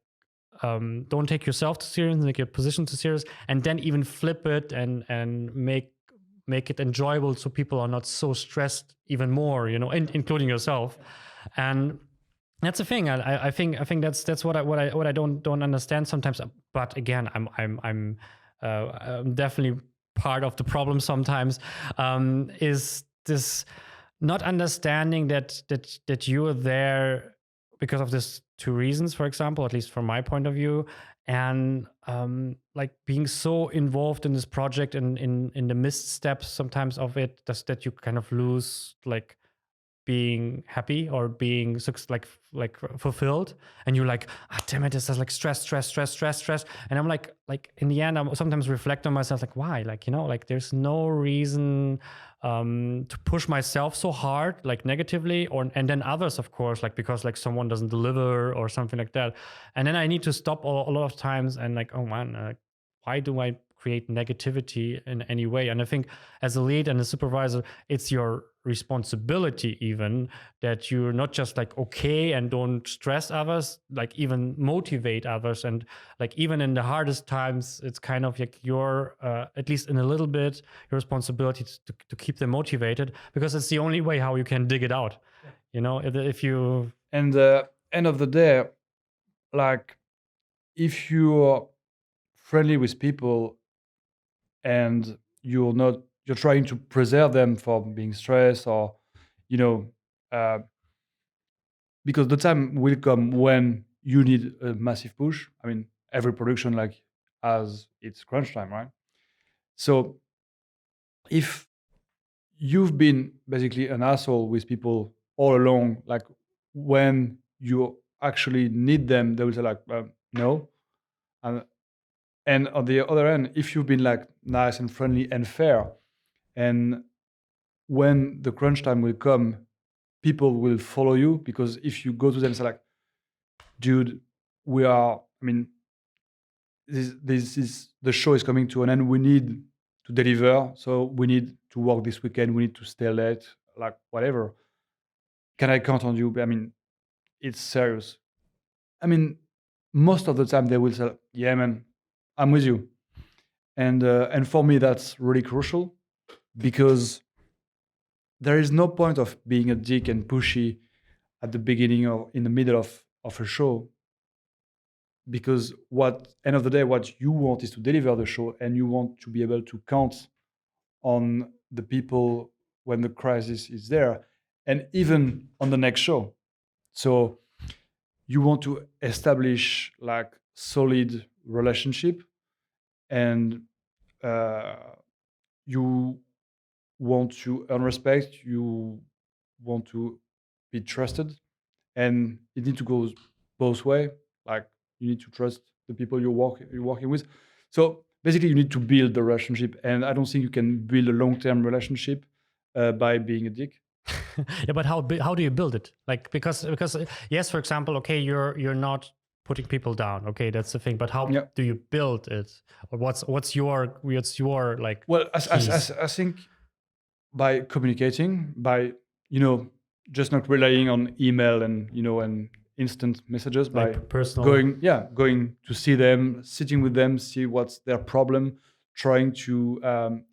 [SPEAKER 1] don't take yourself too serious, make your position too serious, and then even flip it and make it enjoyable, so people are not so stressed even more, including yourself. And that's the thing. I think that's what I don't understand sometimes. But again, I'm definitely part of the problem sometimes. Is this not understanding that you are there because of this two reasons, for example, at least from my point of view, and like being so involved in this project and in the missed steps sometimes of it, that you kind of lose like being happy or being like fulfilled, and you're like, damn it, this is like stress, and I'm like in the end, I sometimes reflect on myself, like, why, like, like there's no reason to push myself so hard, like negatively, and then others, of course, like because like someone doesn't deliver or something like that, and then I need to stop a lot of times and like, oh man, why do I create negativity in any way? And I think as a lead and a supervisor, it's your responsibility even that you're not just like okay and don't stress others, like even motivate others. And like even in the hardest times, it's kind of like your at least in a little bit your responsibility to keep them motivated, because it's the only way how you can dig it out. If you
[SPEAKER 2] And end of the day, like if you're friendly with people and you're trying to preserve them from being stressed, or you know uh, because the time will come when you need a massive push. I mean, every production like has its crunch time, right? So if you've been basically an asshole with people all along, like when you actually need them, they will say like, no. And on the other end, if you've been like nice and friendly and fair, and when the crunch time will come, people will follow you, because if you go to them and say like, dude, I mean, this is the show is coming to an end. We need to deliver, so we need to work this weekend. We need to stay late, like whatever. Can I count on you? I mean, it's serious. I mean, most of the time they will say, "Yeah, man, I'm with you." And for me, that's really crucial, because there is no point of being a dick and pushy at the beginning or in the middle of a show, because what end of the day, what you want is to deliver the show, and you want to be able to count on the people when the crisis is there, and even on the next show. So you want to establish like solid relationship, and uh, you want to earn respect, you want to be trusted, and it needs to go both way. Like you need to trust the people you're working with. So basically, you need to build the relationship, and I don't think you can build a long-term relationship by being a dick.
[SPEAKER 1] yeah, but how do you build it? Like because yes, for example, okay, you're not putting people down. Okay, that's the thing. But how
[SPEAKER 2] Yeah.
[SPEAKER 1] do you build it? Or what's your like?
[SPEAKER 2] Well,
[SPEAKER 1] keys?
[SPEAKER 2] I think by communicating, by just not relying on email and and instant messages, by
[SPEAKER 1] Like personal.
[SPEAKER 2] going to see them, sitting with them, see what's their problem, trying to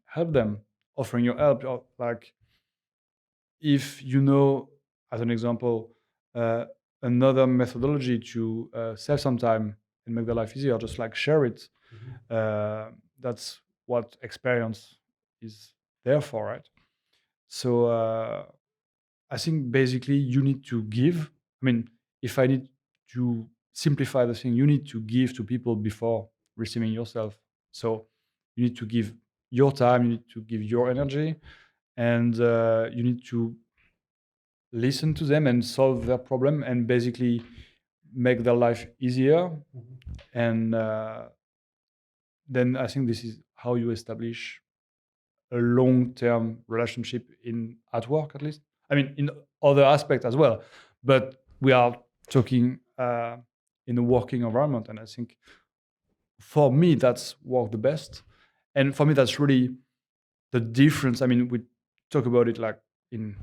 [SPEAKER 2] help them, offering your help. Or like if as an example, uh, another methodology to save some time and make their life easier, just like share it. That's what experience is there for, right? So I think basically you need to give. I mean, if I need to simplify the thing, you need to give to people before receiving yourself. So you need to give your time, you need to give your energy, and you need to listen to them and solve their problem, and basically make their life easier. And then I think this is how you establish a long-term relationship in at work, at least. I mean, in other aspects as well, but we are talking in a working environment, and I think for me that's worked the best, and for me that's really the difference. I mean, we talk about it like in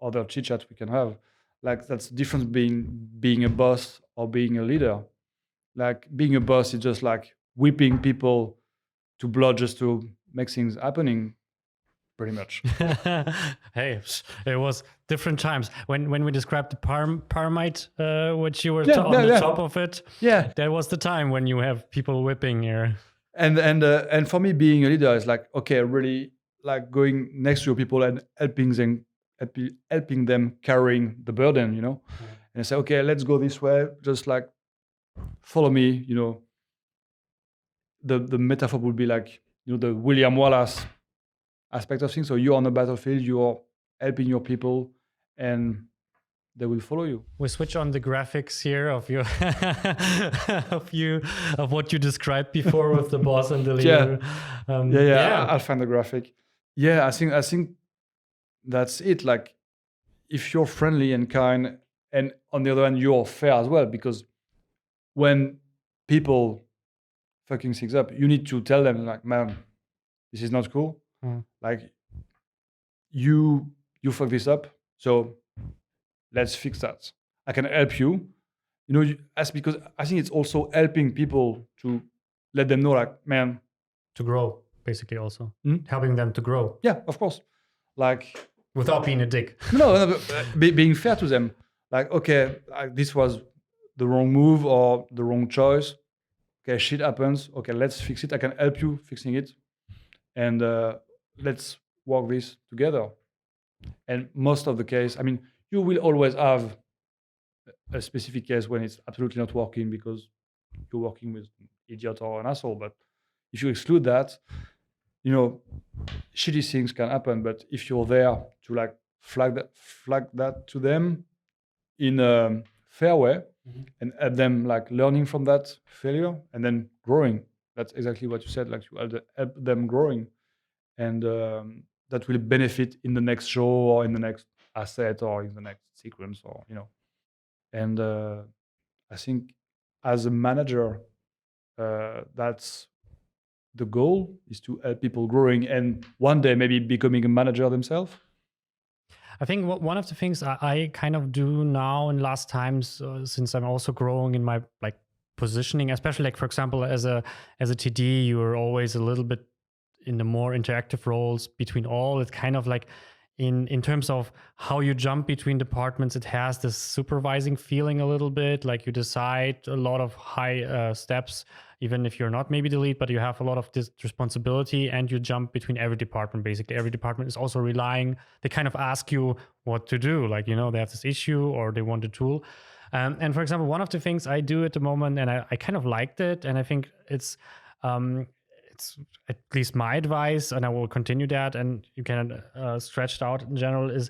[SPEAKER 2] other chit chats we can have. Like that's the difference being a boss or being a leader. Like being a boss is just like whipping people to blood just to make things happening, pretty much.
[SPEAKER 1] Hey, it was different times when we described the pyramid, which you were
[SPEAKER 2] Yeah,
[SPEAKER 1] on
[SPEAKER 2] yeah,
[SPEAKER 1] the
[SPEAKER 2] yeah.
[SPEAKER 1] top of it.
[SPEAKER 2] Yeah,
[SPEAKER 1] That was the time when you have people whipping here.
[SPEAKER 2] and for me, being a leader is like, okay, really like going next to your people and helping them carrying the burden, and I say, okay, let's go this way, just like follow me. The metaphor would be like the William Wallace aspect of things. So you're on the battlefield, you're helping your people, and they will follow you.
[SPEAKER 1] We switch on the graphics here of your of what you described before with the boss and the leader.
[SPEAKER 2] I'll find the graphic. Yeah, I think that's it. Like, if you're friendly and kind, and on the other hand you're fair as well, because when people fucking things up, you need to tell them like, man, this is not cool. Like, you fuck this up, so let's fix that. I can help you. As because I think it's also helping people to let them know, like, man,
[SPEAKER 1] to grow, basically, also helping them to grow.
[SPEAKER 2] Yeah, of course. Like,
[SPEAKER 1] without being a dick.
[SPEAKER 2] No, being fair to them. Like, okay, this was the wrong move or the wrong choice. Okay, shit happens. Okay, let's fix it. I can help you fixing it, and let's work this together. And most of the case, I mean, you will always have a specific case when it's absolutely not working because you're working with an idiot or an asshole. But if you exclude that, shitty things can happen. But if you're there to like flag that to them in a fair way, and help them like learning from that failure and then growing, that's exactly what you said. Like, you help them growing, and that will benefit in the next show or in the next asset or in the next sequence, or and I think as a manager, that's the goal, is to help people growing and one day maybe becoming a manager themselves.
[SPEAKER 1] I think one of the things I kind of do now in last times, since I'm also growing in my like positioning, especially like, for example, as a TD, you are always a little bit in the more interactive roles between all. It's kind of like in terms of how you jump between departments, it has this supervising feeling a little bit, like you decide a lot of high steps, even if you're not maybe the lead, but you have a lot of this responsibility, and you jump between every department. Basically, every department is also relying, they kind of ask you what to do. Like, they have this issue or they want a tool. And for example, one of the things I do at the moment, and I kind of liked it, and I think it's at least my advice, and I will continue that, and you can stretch it out in general, is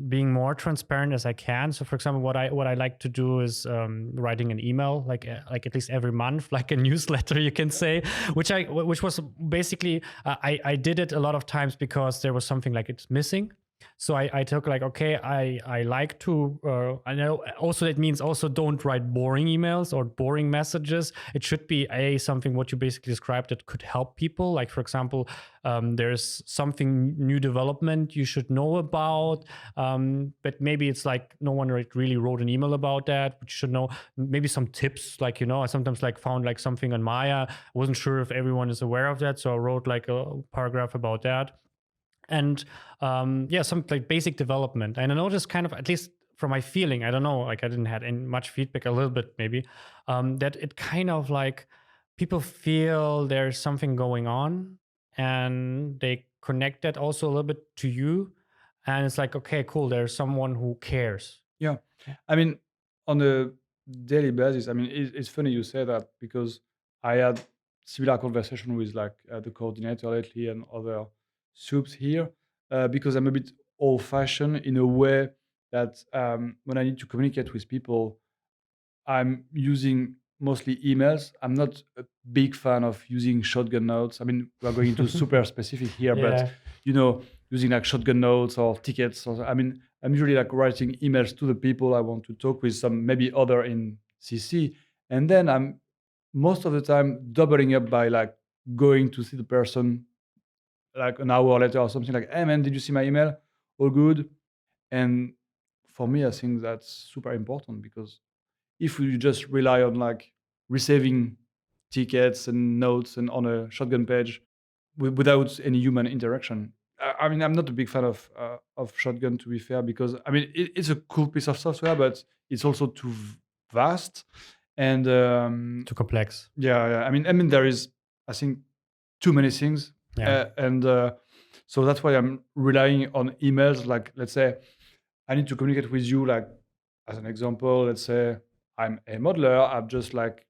[SPEAKER 1] being more transparent as I can. So for example, what I like to do is writing an email, like at least every month, like a newsletter, you can say, which was basically I did it a lot of times because there was something like it's missing. So I took like, okay, I like to, I know also that means also don't write boring emails or boring messages. It should be something what you basically described that could help people. Like, for example, there's something new development you should know about, but maybe it's like no one really wrote an email about that, but you should know maybe some tips. Like, I sometimes like found like something on Maya. I wasn't sure if everyone is aware of that. So I wrote like a paragraph about that. And some like basic development. And I noticed kind of, at least from my feeling, I don't know, like I didn't have much feedback, a little bit maybe, that it kind of like people feel there's something going on, and they connect that also a little bit to you. And it's like, okay, cool, there's someone who cares.
[SPEAKER 2] Yeah. I mean, on a daily basis, I mean, it's funny you say that, because I had similar conversation with like the coordinator lately and other soups here, because I'm a bit old-fashioned in a way that when I need to communicate with people, I'm using mostly emails. I'm not a big fan of using shotgun notes. I mean, we're going into super specific here, but using like shotgun notes or tickets. I mean, I'm usually like writing emails to the people I want to talk with, some maybe other in CC, and then I'm most of the time doubling up by like going to see the person like an hour later or something, like, hey man, did you see my email? All good. And for me, I think that's super important, because if we just rely on like receiving tickets and notes and on a shotgun page without any human interaction, I mean, I'm not a big fan of shotgun, to be fair, because I mean, it's a cool piece of software, but it's also too vast and
[SPEAKER 1] too complex.
[SPEAKER 2] Yeah. I mean, there is, I think, too many things.
[SPEAKER 1] Yeah.
[SPEAKER 2] So that's why I'm relying on emails. Like, let's say I need to communicate with you, like, as an example, let's say I'm a modeler. I've just like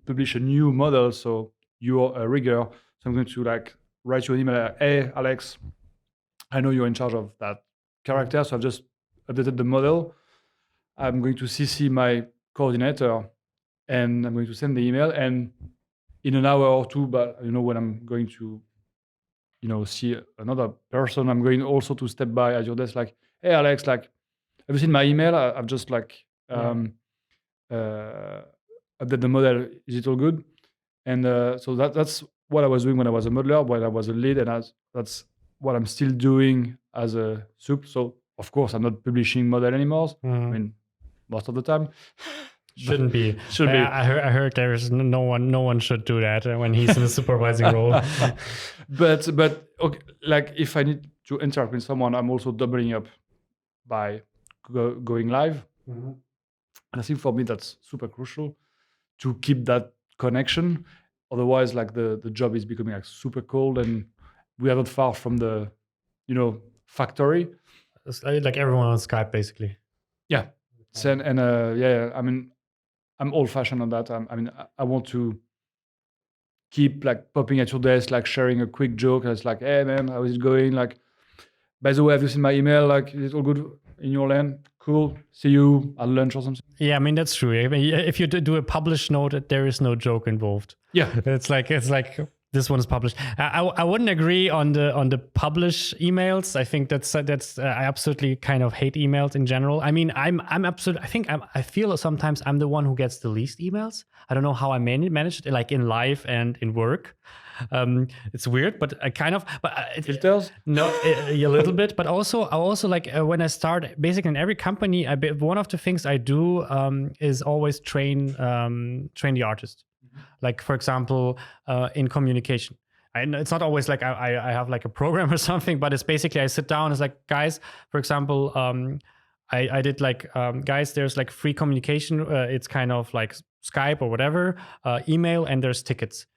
[SPEAKER 2] published a new model. So you're a rigger. So I'm going to like write you an email, like, hey, Alex, I know you're in charge of that characters. So I've just updated the model. I'm going to CC my coordinator, and I'm going to send the email. And in an hour or two, but when I'm going to, see another person, I'm going also to step by at your desk, like, hey Alex, like, have you seen my email? I've just like update the model. Is it all good? And so that's what I was doing when I was a modeler, when I was a lead, and that's what I'm still doing as a soup. So of course I'm not publishing model anymore. I mean, most of the time.
[SPEAKER 1] Shouldn't be.
[SPEAKER 2] Should be.
[SPEAKER 1] I heard there's no one should do that when he's in a supervising role.
[SPEAKER 2] But okay, like if I need to interact with someone, I'm also doubling up by going live. And I think for me that's super crucial to keep that connection. Otherwise, like the job is becoming like super cold, and we are not far from the factory.
[SPEAKER 1] It's like everyone on Skype, basically.
[SPEAKER 2] Yeah. And I mean, I'm old-fashioned on that. I want to keep like popping at your desk, like sharing a quick joke. And it's like, hey man, how is it going? Like, by the way, have you seen my email? Like, is it all good in your land? Cool. See you at lunch or something.
[SPEAKER 1] Yeah, I mean that's true. I mean, if you do a publish note, there is no joke involved.
[SPEAKER 2] Yeah,
[SPEAKER 1] it's like this one is published. I wouldn't agree on the publish emails. I think that's I absolutely kind of hate emails in general. I mean, I'm absolutely. I feel sometimes I'm the one who gets the least emails. I don't know how I manage it, like in life and in work. It's weird, but I kind of. But
[SPEAKER 2] filters?
[SPEAKER 1] No, a little bit. But also, I also like when I start. Basically, in every company, one of the things I do is always train the artist. Like, for example, in communication. It's not always like I have like a program or something, but it's basically I sit down. It's like, guys, for example, I did like, guys, there's like free communication. It's kind of like Skype or whatever, email, and there's tickets.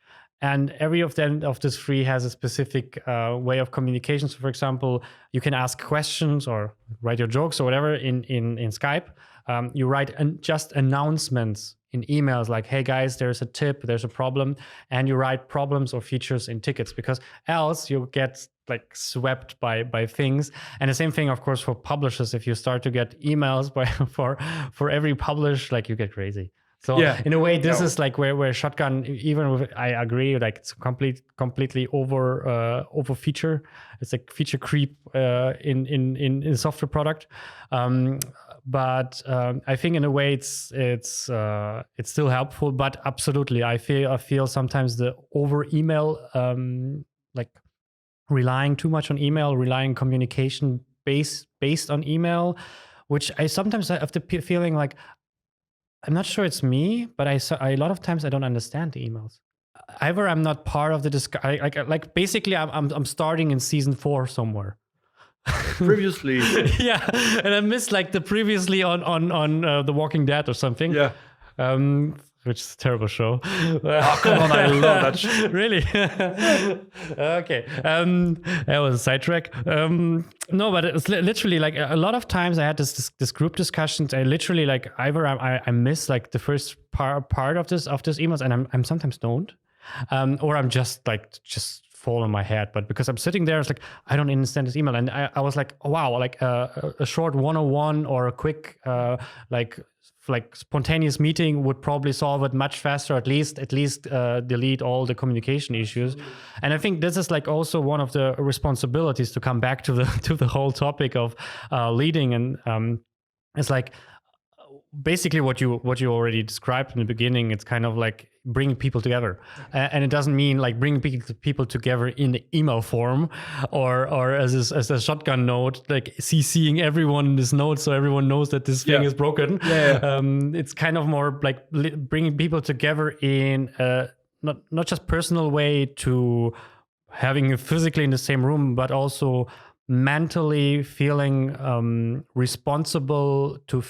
[SPEAKER 1] And every of this free has a specific way of communication. So, for example, you can ask questions or write your jokes or whatever in Skype. You write just announcements in emails like, hey guys, there's a tip, there's a problem, and you write problems or features in tickets, because else you get like swept by things. And the same thing, of course, for publishers. If you start to get emails for every publish, like you get crazy. So yeah, in a way, this is like where Shotgun, even with, I agree, like it's completely over feature. It's like feature creep in software product. But I think in a way it's still helpful. But absolutely, I feel sometimes the over email, like relying too much on email, relying communication based on email, which I sometimes have the feeling like, I'm not sure it's me, but a lot of times I don't understand the emails. Either I'm not part of the discussion. Like basically, I'm starting in season 4 somewhere.
[SPEAKER 2] Previously,
[SPEAKER 1] yeah, and I missed like the previously on The Walking Dead or something.
[SPEAKER 2] Yeah,
[SPEAKER 1] which is a terrible show.
[SPEAKER 2] Oh, come on, I love that show.
[SPEAKER 1] Really? Okay. That was a sidetrack. No, but it's literally like a lot of times I had this group discussions. I literally like either I miss like the first part of this emails, and I'm sometimes don't, or I'm just fall on my head. But because I'm sitting there, it's like I don't understand this email, and I was like, oh, wow, like a short 101 or a quick like spontaneous meeting would probably solve it much faster, at least delete all the communication issues. And I think this is like also one of the responsibilities to come back to the whole topic of leading. And it's like basically what you already described in the beginning. It's kind of like bringing people together, and it doesn't mean like bringing people together in the email form or as a shotgun note, like CCing everyone in this note so everyone knows that this thing is broken. It's kind of more like bringing people together in not just personal way to having it physically in the same room, but also mentally feeling responsible to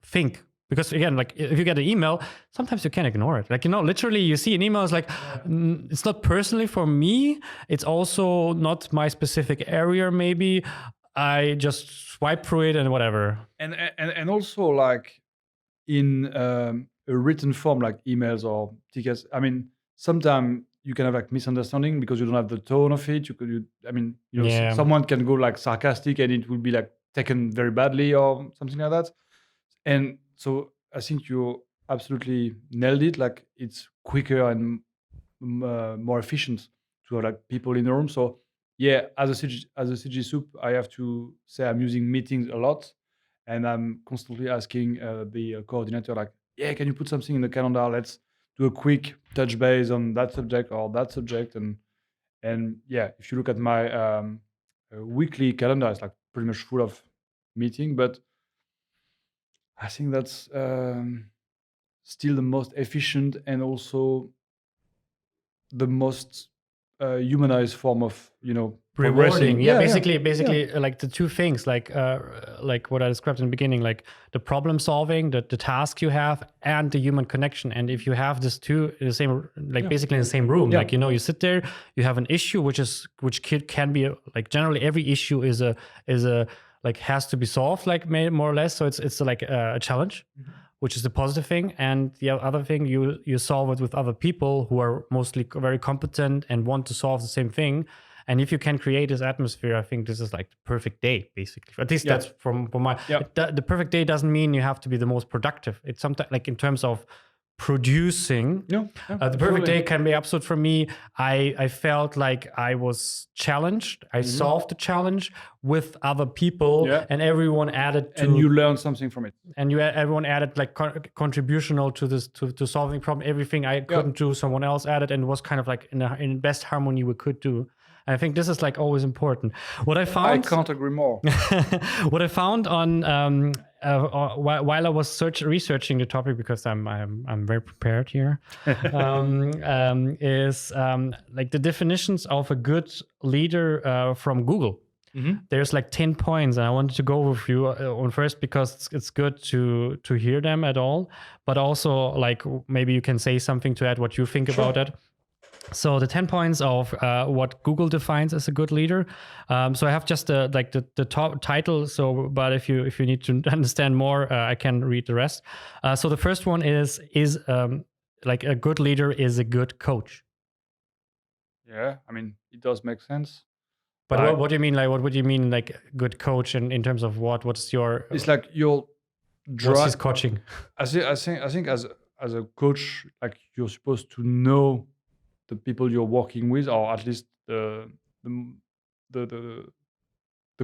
[SPEAKER 1] think. Because again, like if you get an email, sometimes you can't ignore it. Like, literally you see an email, it's like, it's not personally for me. It's also not my specific area, maybe. I just swipe through it and whatever.
[SPEAKER 2] And also like in a written form, like emails or tickets. I mean, sometimes you can have like misunderstanding because you don't have the tone of it.
[SPEAKER 1] Yeah.
[SPEAKER 2] Someone can go like sarcastic and it will be like taken very badly or something like that. And so I think you absolutely nailed it. Like it's quicker and more efficient to have like people in the room. So yeah, as a CG soup, I have to say I'm using meetings a lot, and I'm constantly asking the coordinator like, yeah, can you put something in the calendar? Let's do a quick touch base on that subject or that subject. And yeah, if you look at my weekly calendar, it's like pretty much full of meeting, but I think that's still the most efficient and also the most humanized form of progressing.
[SPEAKER 1] Rewarding. Yeah, basically like the two things, like what I described in the beginning, like the problem solving, the task you have, and the human connection. And if you have this two in the same, like basically in the same room, like you sit there, you have an issue which can be like generally every issue is a like has to be solved, like more or less. So it's like a challenge, which is the positive thing. And the other thing, you solve it with other people who are mostly very competent and want to solve the same thing. And if you can create this atmosphere, I think this is like the perfect day, basically. At least that's from my. The perfect day doesn't mean you have to be the most productive. It's sometimes like in terms of producing. The perfect day can be absolute for me. I felt like I was challenged. I solved the challenge with other people, and everyone added to.
[SPEAKER 2] And you learn something from it.
[SPEAKER 1] And everyone added like contributional to this to solving the problem. Everything I couldn't do, someone else added, and was kind of like in best harmony we could do. And I think this is like always important. What I found,
[SPEAKER 2] I can't agree more.
[SPEAKER 1] What I found on while I was researching the topic, because I'm very prepared here, is like the definitions of a good leader from Google. There's like 10 points, and I wanted to go with you on first because it's good to hear them at all, but also like maybe you can say something to add what you think about it. So the 10 points of what Google defines as a good leader. So I have just the top title. So, but if you need to understand more, I can read the rest. So the first one is like a good leader is a good coach.
[SPEAKER 2] Yeah, I mean it does make sense.
[SPEAKER 1] But what do you mean? Like, what would you mean like good coach in terms of what? What's your?
[SPEAKER 2] It's like your.
[SPEAKER 1] What's his coaching?
[SPEAKER 2] I think as a coach, like you're supposed to know the people you're working with, or at least the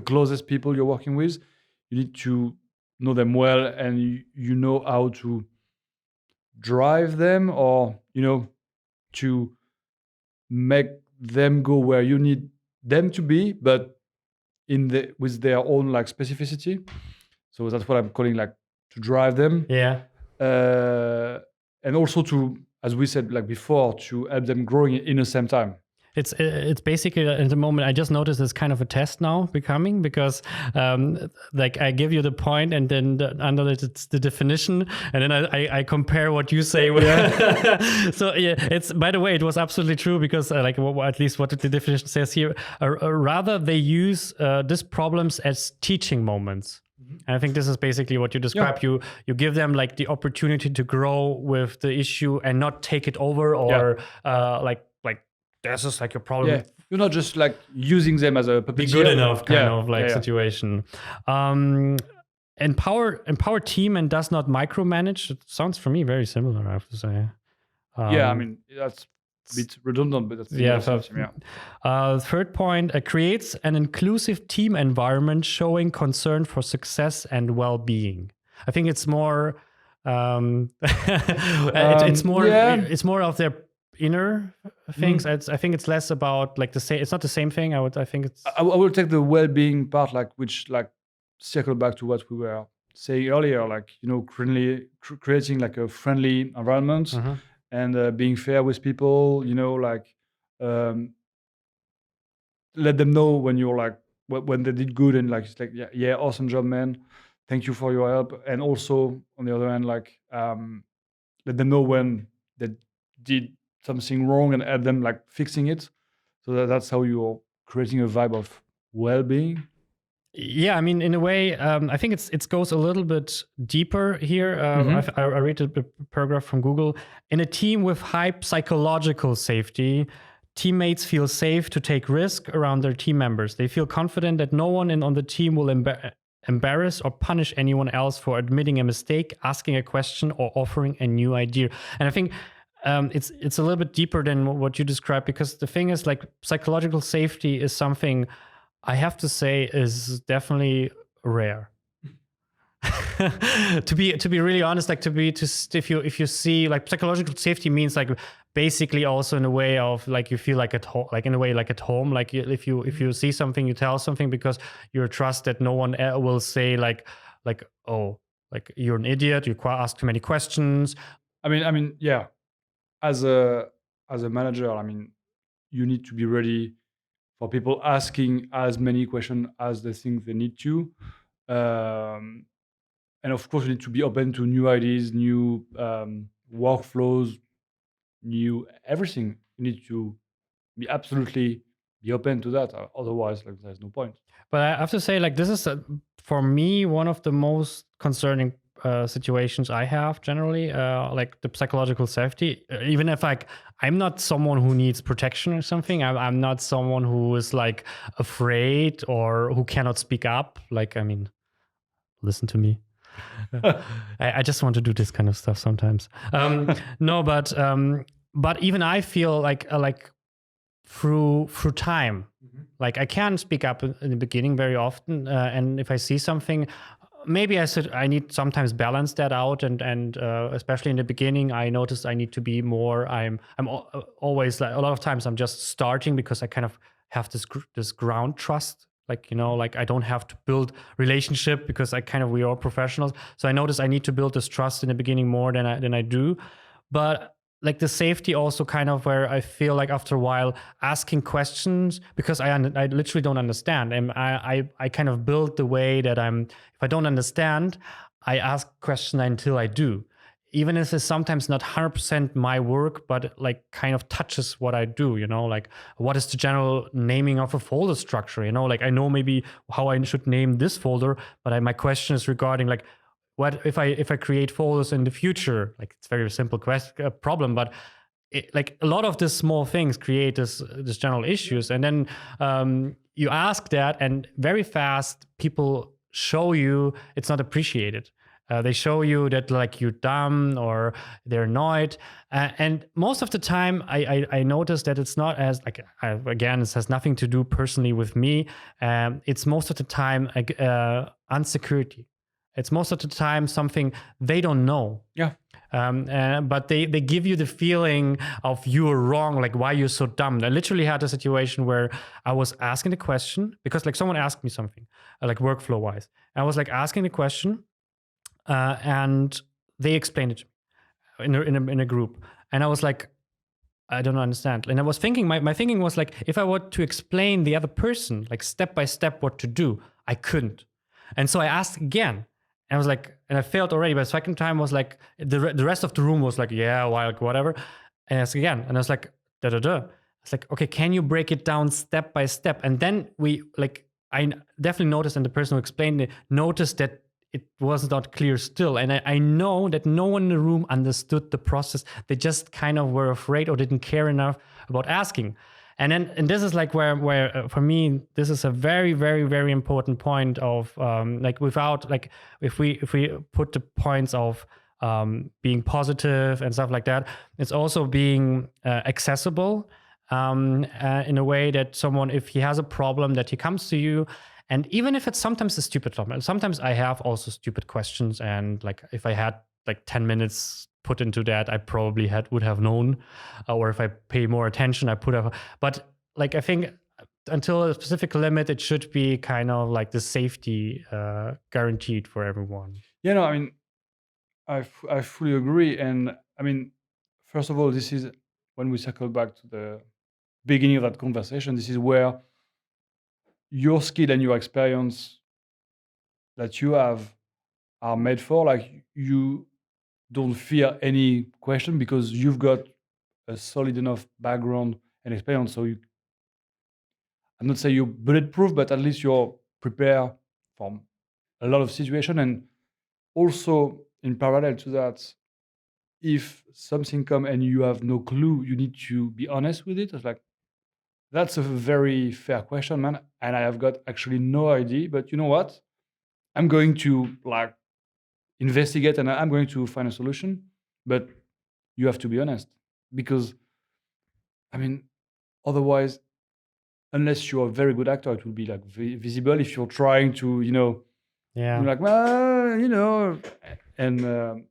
[SPEAKER 2] closest people you're working with. You need to know them well, and you know how to drive them, or to make them go where you need them to be, but with their own like specificity. So that's what I'm calling like to drive them.
[SPEAKER 1] Yeah.
[SPEAKER 2] And also to, as we said like before, to help them growing in the same time.
[SPEAKER 1] It's basically at the moment I just noticed it's kind of a test now becoming, because like I give you the point and then under it it's the definition, and then I compare what you say with So yeah, it's, by the way, it was absolutely true, because like at least what the definition says here, rather they use these problems as teaching moments. And I think this is basically what you describe. You give them like the opportunity to grow with the issue and not take it over, or like this is like a problem.
[SPEAKER 2] Yeah. You're not just like using them as a puppeteer.
[SPEAKER 1] Be good enough kind of like situation. Empower team and does not micromanage. It sounds for me very similar, I have to say.
[SPEAKER 2] I mean that's a bit redundant, but that's
[SPEAKER 1] third point, creates an inclusive team environment showing concern for success and well-being. I think it's more it's more of their inner things. I think it's less about like the same. It's not the same thing. I will
[SPEAKER 2] take the well-being part, like which like circle back to what we were saying earlier, like creating like a friendly environment, and being fair with people. Like let them know when you're like when they did good, and like it's like awesome job, man, thank you for your help. And also on the other hand, like let them know when they did something wrong and help them like fixing it. So that's how you're creating a vibe of well-being.
[SPEAKER 1] Yeah, I mean, in a way, I think it goes a little bit deeper here. I read a paragraph from Google. In a team with high psychological safety, teammates feel safe to take risk around their team members. They feel confident that no one on the team will embarrass or punish anyone else for admitting a mistake, asking a question, or offering a new idea. And I think it's a little bit deeper than what you described, because the thing is, like, psychological safety is something I have to say is definitely rare. to be really honest, like if you see, like, psychological safety means, like, basically also in a way of, like, you feel like at home, like in a way like at home, like if you see something, you tell something because you trust that no one will say like oh, like, you're an idiot, you ask too many questions.
[SPEAKER 2] I mean, yeah. As a manager, I mean, you need to be ready for people asking as many questions as they think they need to. And of course, you need to be open to new ideas, new workflows, new everything. You need to be absolutely be open to that. Otherwise, like, there's no point.
[SPEAKER 1] But I have to say, like, this is for me one of the most concerning situations I have generally, like the psychological safety. Even if, like, I'm not someone who needs protection or something, I'm not someone who is, like, afraid or who cannot speak up. Like, I mean, listen to me. I just want to do this kind of stuff sometimes. No, but even I feel like through time, like, I can speak up in the beginning very often, and if I see something, maybe I need sometimes balance that out, and especially in the beginning, I noticed I need to be more. I'm always, like, a lot of times I'm just starting because I kind of have this ground trust. Like, like, I don't have to build relationship because we are professionals. So I notice I need to build this trust in the beginning more than I do. But, like, the safety also kind of where I feel like after a while asking questions, because I literally don't understand, and I kind of build the way that if I don't understand, I ask question until I do, even if it's sometimes not 100% my work, but, like, kind of touches what I do, like, what is the general naming of a folder structure, like, I know maybe how I should name this folder, but my question is regarding, like, what if I create folders in the future? Like, it's a very simple problem, but like, a lot of these small things create this general issues, and then you ask that, and very fast people show you it's not appreciated. They show you that, like, you're dumb or they're annoyed, and most of the time I notice that it's not as, like, again, it has nothing to do personally with me. It's most of the time insecurity. It's most of the time something they don't know.
[SPEAKER 2] Yeah.
[SPEAKER 1] But they give you the feeling of you're wrong, like, why you're so dumb. I literally had a situation where I was asking the question because, like, someone asked me something, like, workflow wise. I was, like, asking the question, and they explained it to me in a group, and I was like, I don't understand. And I was thinking, my thinking was, like, if I were to explain the other person, like, step by step what to do, I couldn't. And so I asked again. And I was like, and I failed already. But the second time was like, the rest of the room was like, yeah, like, whatever. And I asked again. And I was like, da da da. It's like, okay, can you break it down step by step? And then I definitely noticed, and the person who explained it noticed that it was not clear still. And I know that no one in the room understood the process. They just kind of were afraid or didn't care enough about asking. And this is, like, where for me, this is a very, very, very important point of, like, without, like, if we put the points of being positive and stuff like that, it's also being accessible in a way that someone, if he has a problem, that he comes to you. And even if it's sometimes a stupid problem, sometimes I have also stupid questions. And, like, if I had, like, 10 minutes put into that, I probably would have known, or if I pay more attention, I put have. But, like, I think until a specific limit, it should be kind of like the safety guaranteed for everyone.
[SPEAKER 2] Yeah, no, I mean, I fully agree. And I mean, first of all, this is when we circle back to the beginning of that conversation. This is where your skill and your experience that you have are made for. Like, you don't fear any question because you've got a solid enough background and experience. So I'm not saying you're bulletproof, but at least you're prepare for a lot of situation, and also in parallel to that, if something come and you have no clue, you need to be honest with it. It's like, that's a very fair question, man, and I have got actually no idea. But you know what? I'm going to like investigate and I'm going to find a solution. But you have to be honest, because I mean, otherwise, unless you're a very good actor, it will be like visible. If you're trying to,
[SPEAKER 1] Yeah.
[SPEAKER 2] you're like, well, and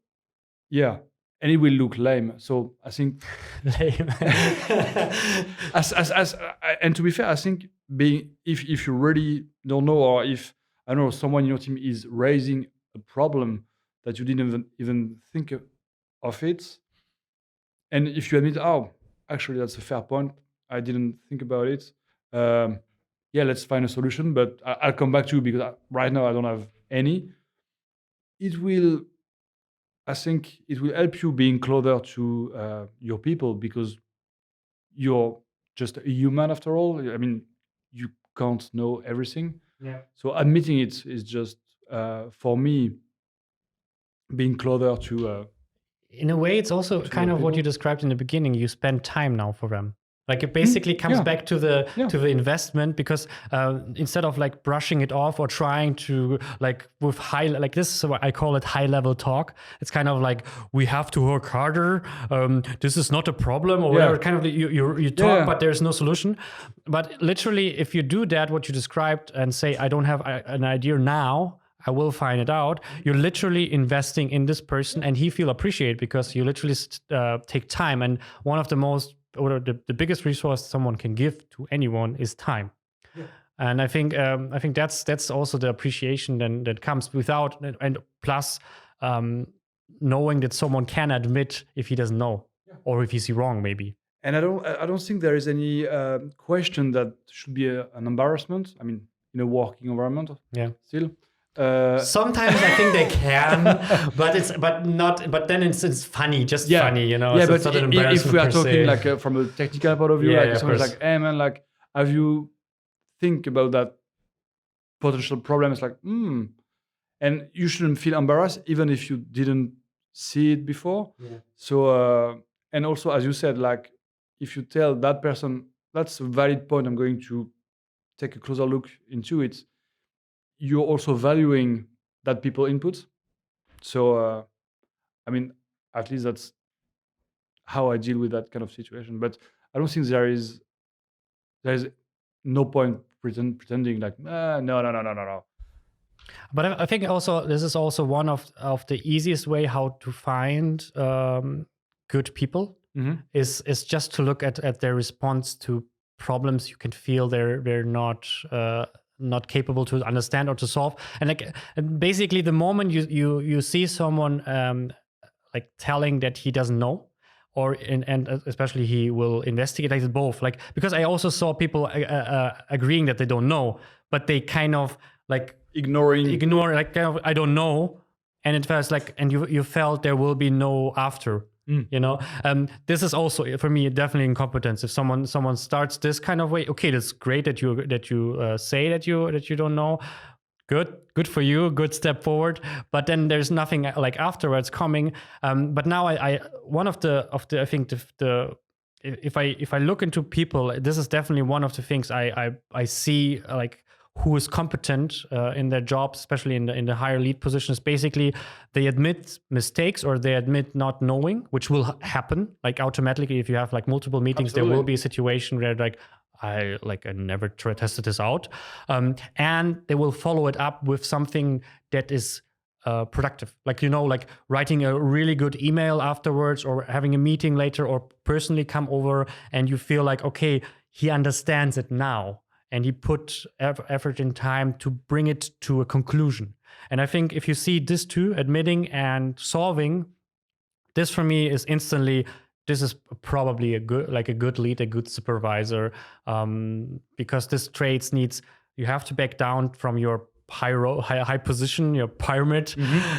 [SPEAKER 2] yeah, and it will look lame. So I think,
[SPEAKER 1] Lame.
[SPEAKER 2] and to be fair, I think being if you really don't know, or if I don't know someone in your team is raising a problem that you didn't even think of it, and if you admit, oh, actually that's a fair point, I didn't think about it. Yeah, let's find a solution, but I'll come back to you because right now I don't have any. It will, I think, it will help you being closer to your people, because you're just a human after all. I mean, you can't know everything.
[SPEAKER 1] Yeah.
[SPEAKER 2] So admitting it is just for me being closer to.
[SPEAKER 1] In a way, it's also kind
[SPEAKER 2] your
[SPEAKER 1] of what you
[SPEAKER 2] people.
[SPEAKER 1] described in the beginning. You spend time now for them. Like it basically comes
[SPEAKER 2] yeah.
[SPEAKER 1] back to the
[SPEAKER 2] Yeah.
[SPEAKER 1] to the investment, because instead of like brushing it off or trying to like with high, like this is what I call it, high level talk. It's kind of like, we have to work harder. This is not a problem or whatever. Kind of you talk,
[SPEAKER 2] Yeah.
[SPEAKER 1] but there's no solution. But literally, if you do that, what you described, and say, I don't have an idea now, I will find it out. You're literally investing in this person, and he feel appreciated because you literally take time. And one of the most, or the biggest resource someone can give to anyone is time. Yeah. And I think that's also the appreciation then that comes without, and plus knowing that someone can admit if he doesn't know, or if he's wrong maybe.
[SPEAKER 2] And I don't think there is any question that should be an embarrassment. I mean, in a working environment, still.
[SPEAKER 1] Sometimes I think they can, but then it's funny, just funny,
[SPEAKER 2] Yeah,
[SPEAKER 1] so
[SPEAKER 2] but
[SPEAKER 1] it's not an embarrassment
[SPEAKER 2] if we are
[SPEAKER 1] per
[SPEAKER 2] talking
[SPEAKER 1] se.
[SPEAKER 2] like from a technical point of view, like someone's like, hey man, like, have you think about that potential problem? It's like, and you shouldn't feel embarrassed even if you didn't see it before. Yeah. So and also, as you said, like, if you tell that person, that's a valid point, I'm going to take a closer look into it, you're also valuing that people input. So I mean, at least that's how I deal with that kind of situation. But I don't think there's no point pretending like, no.
[SPEAKER 1] But I think also this is also one of the easiest way how to find good people, is just to look at their response to problems you can feel they're not capable to understand or to solve. And basically the moment you see someone like telling that he doesn't know, and especially he will investigate, like both, like, because I also saw people agreeing that they don't know, but they kind of like ignore, like, kind of, I don't know, and it feels like, and you felt there will be no after. This is also for me definitely incompetence. If someone starts this kind of way, okay, that's great that you say that you don't know. Good for you, good step forward. But then there's nothing like afterwards coming. But now I one of the I think the if I look into people, this is definitely one of the things I see, like, who is competent in their jobs, especially in the higher lead positions. Basically, they admit mistakes, or they admit not knowing, which will happen like automatically if you have like multiple meetings. Absolutely. There will be a situation where like, I never tested this out, and they will follow it up with something that is productive, like like writing a really good email afterwards, or having a meeting later, or personally come over, and you feel like, okay, he understands it now, and he put effort and time to bring it to a conclusion. And I think if you see this two, admitting and solving, this for me is instantly, this is probably a good lead, a good supervisor, because this traits needs, you have to back down from your high position, your pyramid,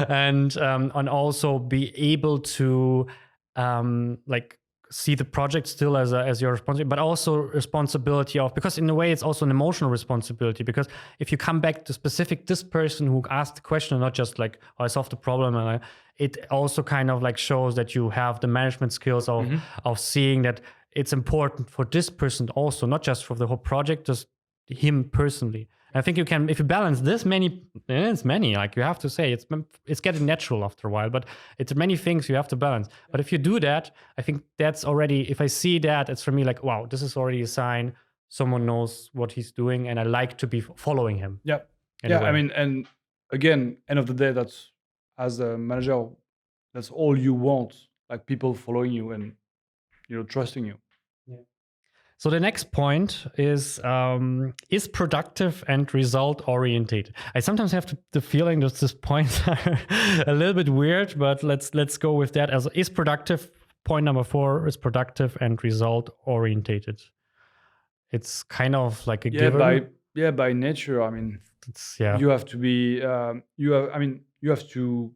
[SPEAKER 1] and also be able to like see the project still as your responsibility, but also responsibility of, because in a way it's also an emotional responsibility, because if you come back to specific this person who asked the question, not just like, oh, I solved the problem, and it also kind of like shows that you have the management skills of seeing that it's important for this person also, not just for the whole project, just him personally. I think you can, if you balance this it's many, like you have to say, it's getting natural after a while, but it's many things you have to balance. But if you do that, I think that's already, if I see that, it's for me like, wow, this is already a sign someone knows what he's doing, and I like to be following him.
[SPEAKER 2] Yeah. Yeah, I mean, and again, end of the day, that's, as a manager, that's all you want, like people following you and, trusting you.
[SPEAKER 1] So the next point is productive and result oriented. I sometimes have the feeling that these points are a little bit weird, but let's go with that. As is productive. Point number 4 is productive and result oriented. It's kind of like a given.
[SPEAKER 2] By nature. I mean, you have to be. You have to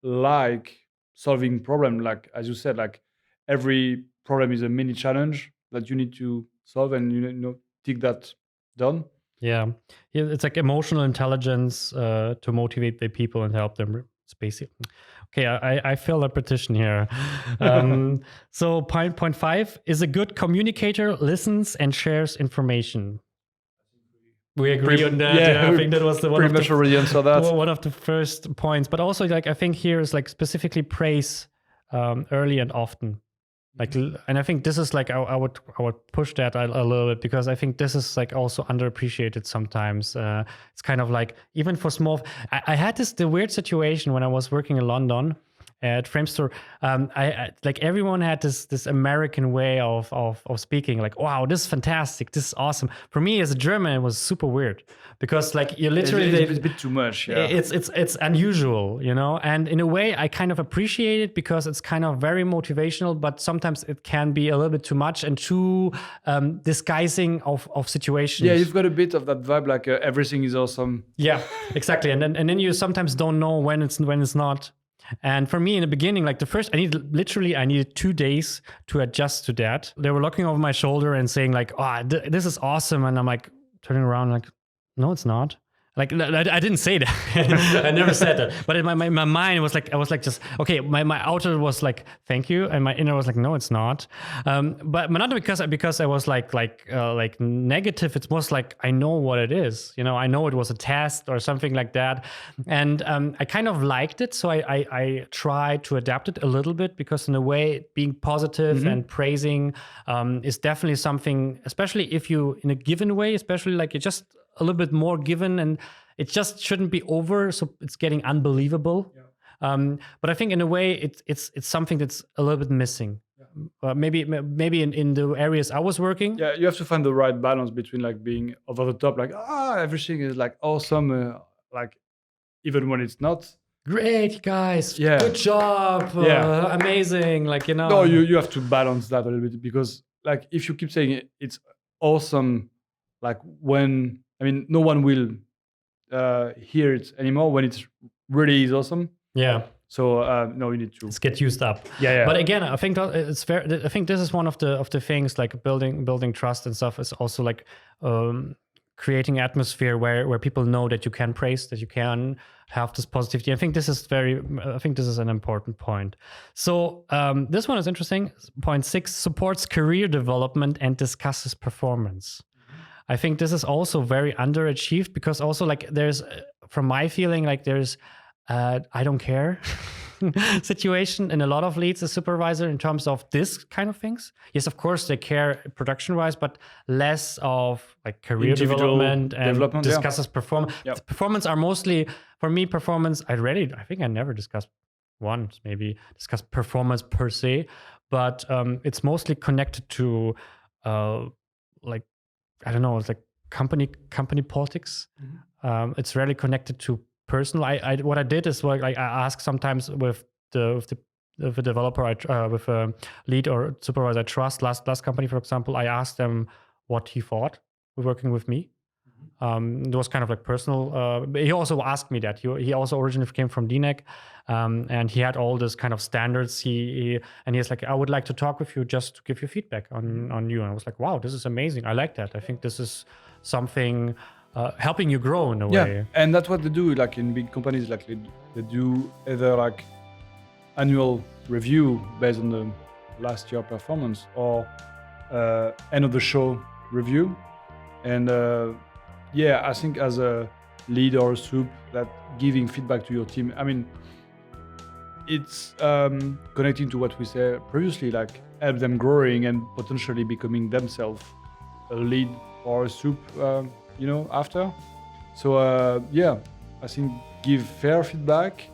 [SPEAKER 2] like solving problem. Like as you said, like every problem is a mini challenge that you need to solve, and take that done.
[SPEAKER 1] Yeah, it's like emotional intelligence to motivate the people and help them. It's basic. Okay, I feel repetition here. So point 5 is a good communicator, listens and shares information. We agree on that. Yeah, I think that was
[SPEAKER 2] one
[SPEAKER 1] of the first points. But also, like, I think here is like specifically praise early and often. Like, and I think this is like I would push that a little bit, because I think this is like also underappreciated sometimes. It's kind of like, even for small. I had the weird situation when I was working in London at Framestore. I like, everyone had this American way of speaking, like, wow, this is fantastic, this is awesome. For me as a German, it was super weird, because like you literally
[SPEAKER 2] it's a bit too much. Yeah.
[SPEAKER 1] It's unusual, and in a way I kind of appreciate it, because it's kind of very motivational, but sometimes it can be a little bit too much and too disguising of situations.
[SPEAKER 2] Yeah, you've got a bit of that vibe, like everything is awesome.
[SPEAKER 1] Yeah, exactly. And then you sometimes don't know when it's not. And for me in the beginning, like I needed 2 days to adjust to that. They were looking over my shoulder and saying like, oh, this is awesome. And I'm like turning around like, no, it's not. Like, I didn't say that. I never said that. But in my mind, it was like, I was like, just, okay, my outer was like, thank you. And my inner was like, no, it's not. But not because I was like negative. It's most like, I know what it is. I know it was a test or something like that. And I kind of liked it. So I tried to adapt it a little bit, because in a way, being positive and praising is definitely something, especially if you, in a given way, especially like, it's just a little bit more given, and it just shouldn't be over, so it's getting unbelievable. Yeah. But I think in a way it's something that's a little bit missing. Yeah. Maybe in the areas I was working.
[SPEAKER 2] Yeah, you have to find the right balance between like being over the top, like everything is like awesome, like even when it's not.
[SPEAKER 1] Great guys, good job, amazing, like
[SPEAKER 2] No, you have to balance that a little bit, because like if you keep saying it's awesome, like when. I mean, no one will hear it anymore when it really is awesome.
[SPEAKER 1] Yeah.
[SPEAKER 2] So no, you need to.
[SPEAKER 1] Let's get used up.
[SPEAKER 2] Yeah.
[SPEAKER 1] But again, I think it's fair. I think this is one of the things, like building trust and stuff, is also like creating atmosphere where people know that you can praise, that you can have this positivity. I think this is an important point. So this one is interesting. Point 6 supports career development and discusses performance. I think this is also very underachieved, because also like there's, from my feeling, like there's I don't care situation in a lot of leads, a supervisor, in terms of this kind of things. Yes, of course they care production wise, but less of like career development and discusses performance. Yep. Performance are mostly, for me, performance. I think I never discussed performance per se, but it's mostly connected to like, I don't know, it's like company politics. Mm-hmm. It's rarely connected to personal. What I did is, like, I ask sometimes with the developer, with a lead or supervisor I trust, last company, for example, I asked them what he thought working with me. It was kind of like personal. He also asked me that. He also originally came from DNEG, and he had all this kind of standards. And he's like, I would like to talk with you just to give you feedback on you. And I was like, wow, this is amazing. I like that. I think this is something helping you grow in a way.
[SPEAKER 2] Yeah, and that's what they do. Like in big companies, like they do either like annual review based on the last year performance or end of the show review. And yeah, I think as a lead or a soup, that giving feedback to your team, I mean, it's connecting to what we said previously, like help them growing and potentially becoming themselves a lead or a soup, after. So yeah, I think give fair feedback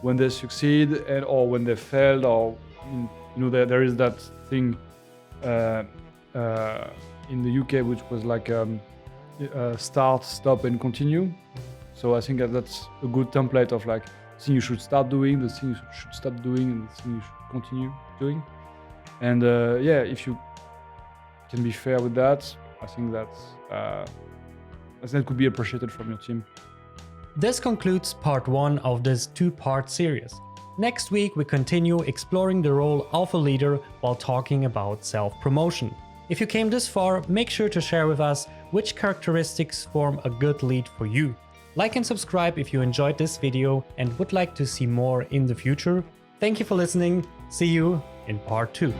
[SPEAKER 2] when they succeed and or when they failed, or there is that thing in the UK which was like start, stop, and continue. So I think that's a good template of like the thing you should start doing, the thing you should stop doing, and the thing you should continue doing. And yeah, if you can be fair with that, I think that could be appreciated from your team.
[SPEAKER 1] This concludes part 1 of this 2-part series. Next week, we continue exploring the role of a leader while talking about self-promotion. If you came this far, make sure to share with us which characteristics form a good lead for you. Like and subscribe if you enjoyed this video and would like to see more in the future. Thank you for listening. See you in part 2.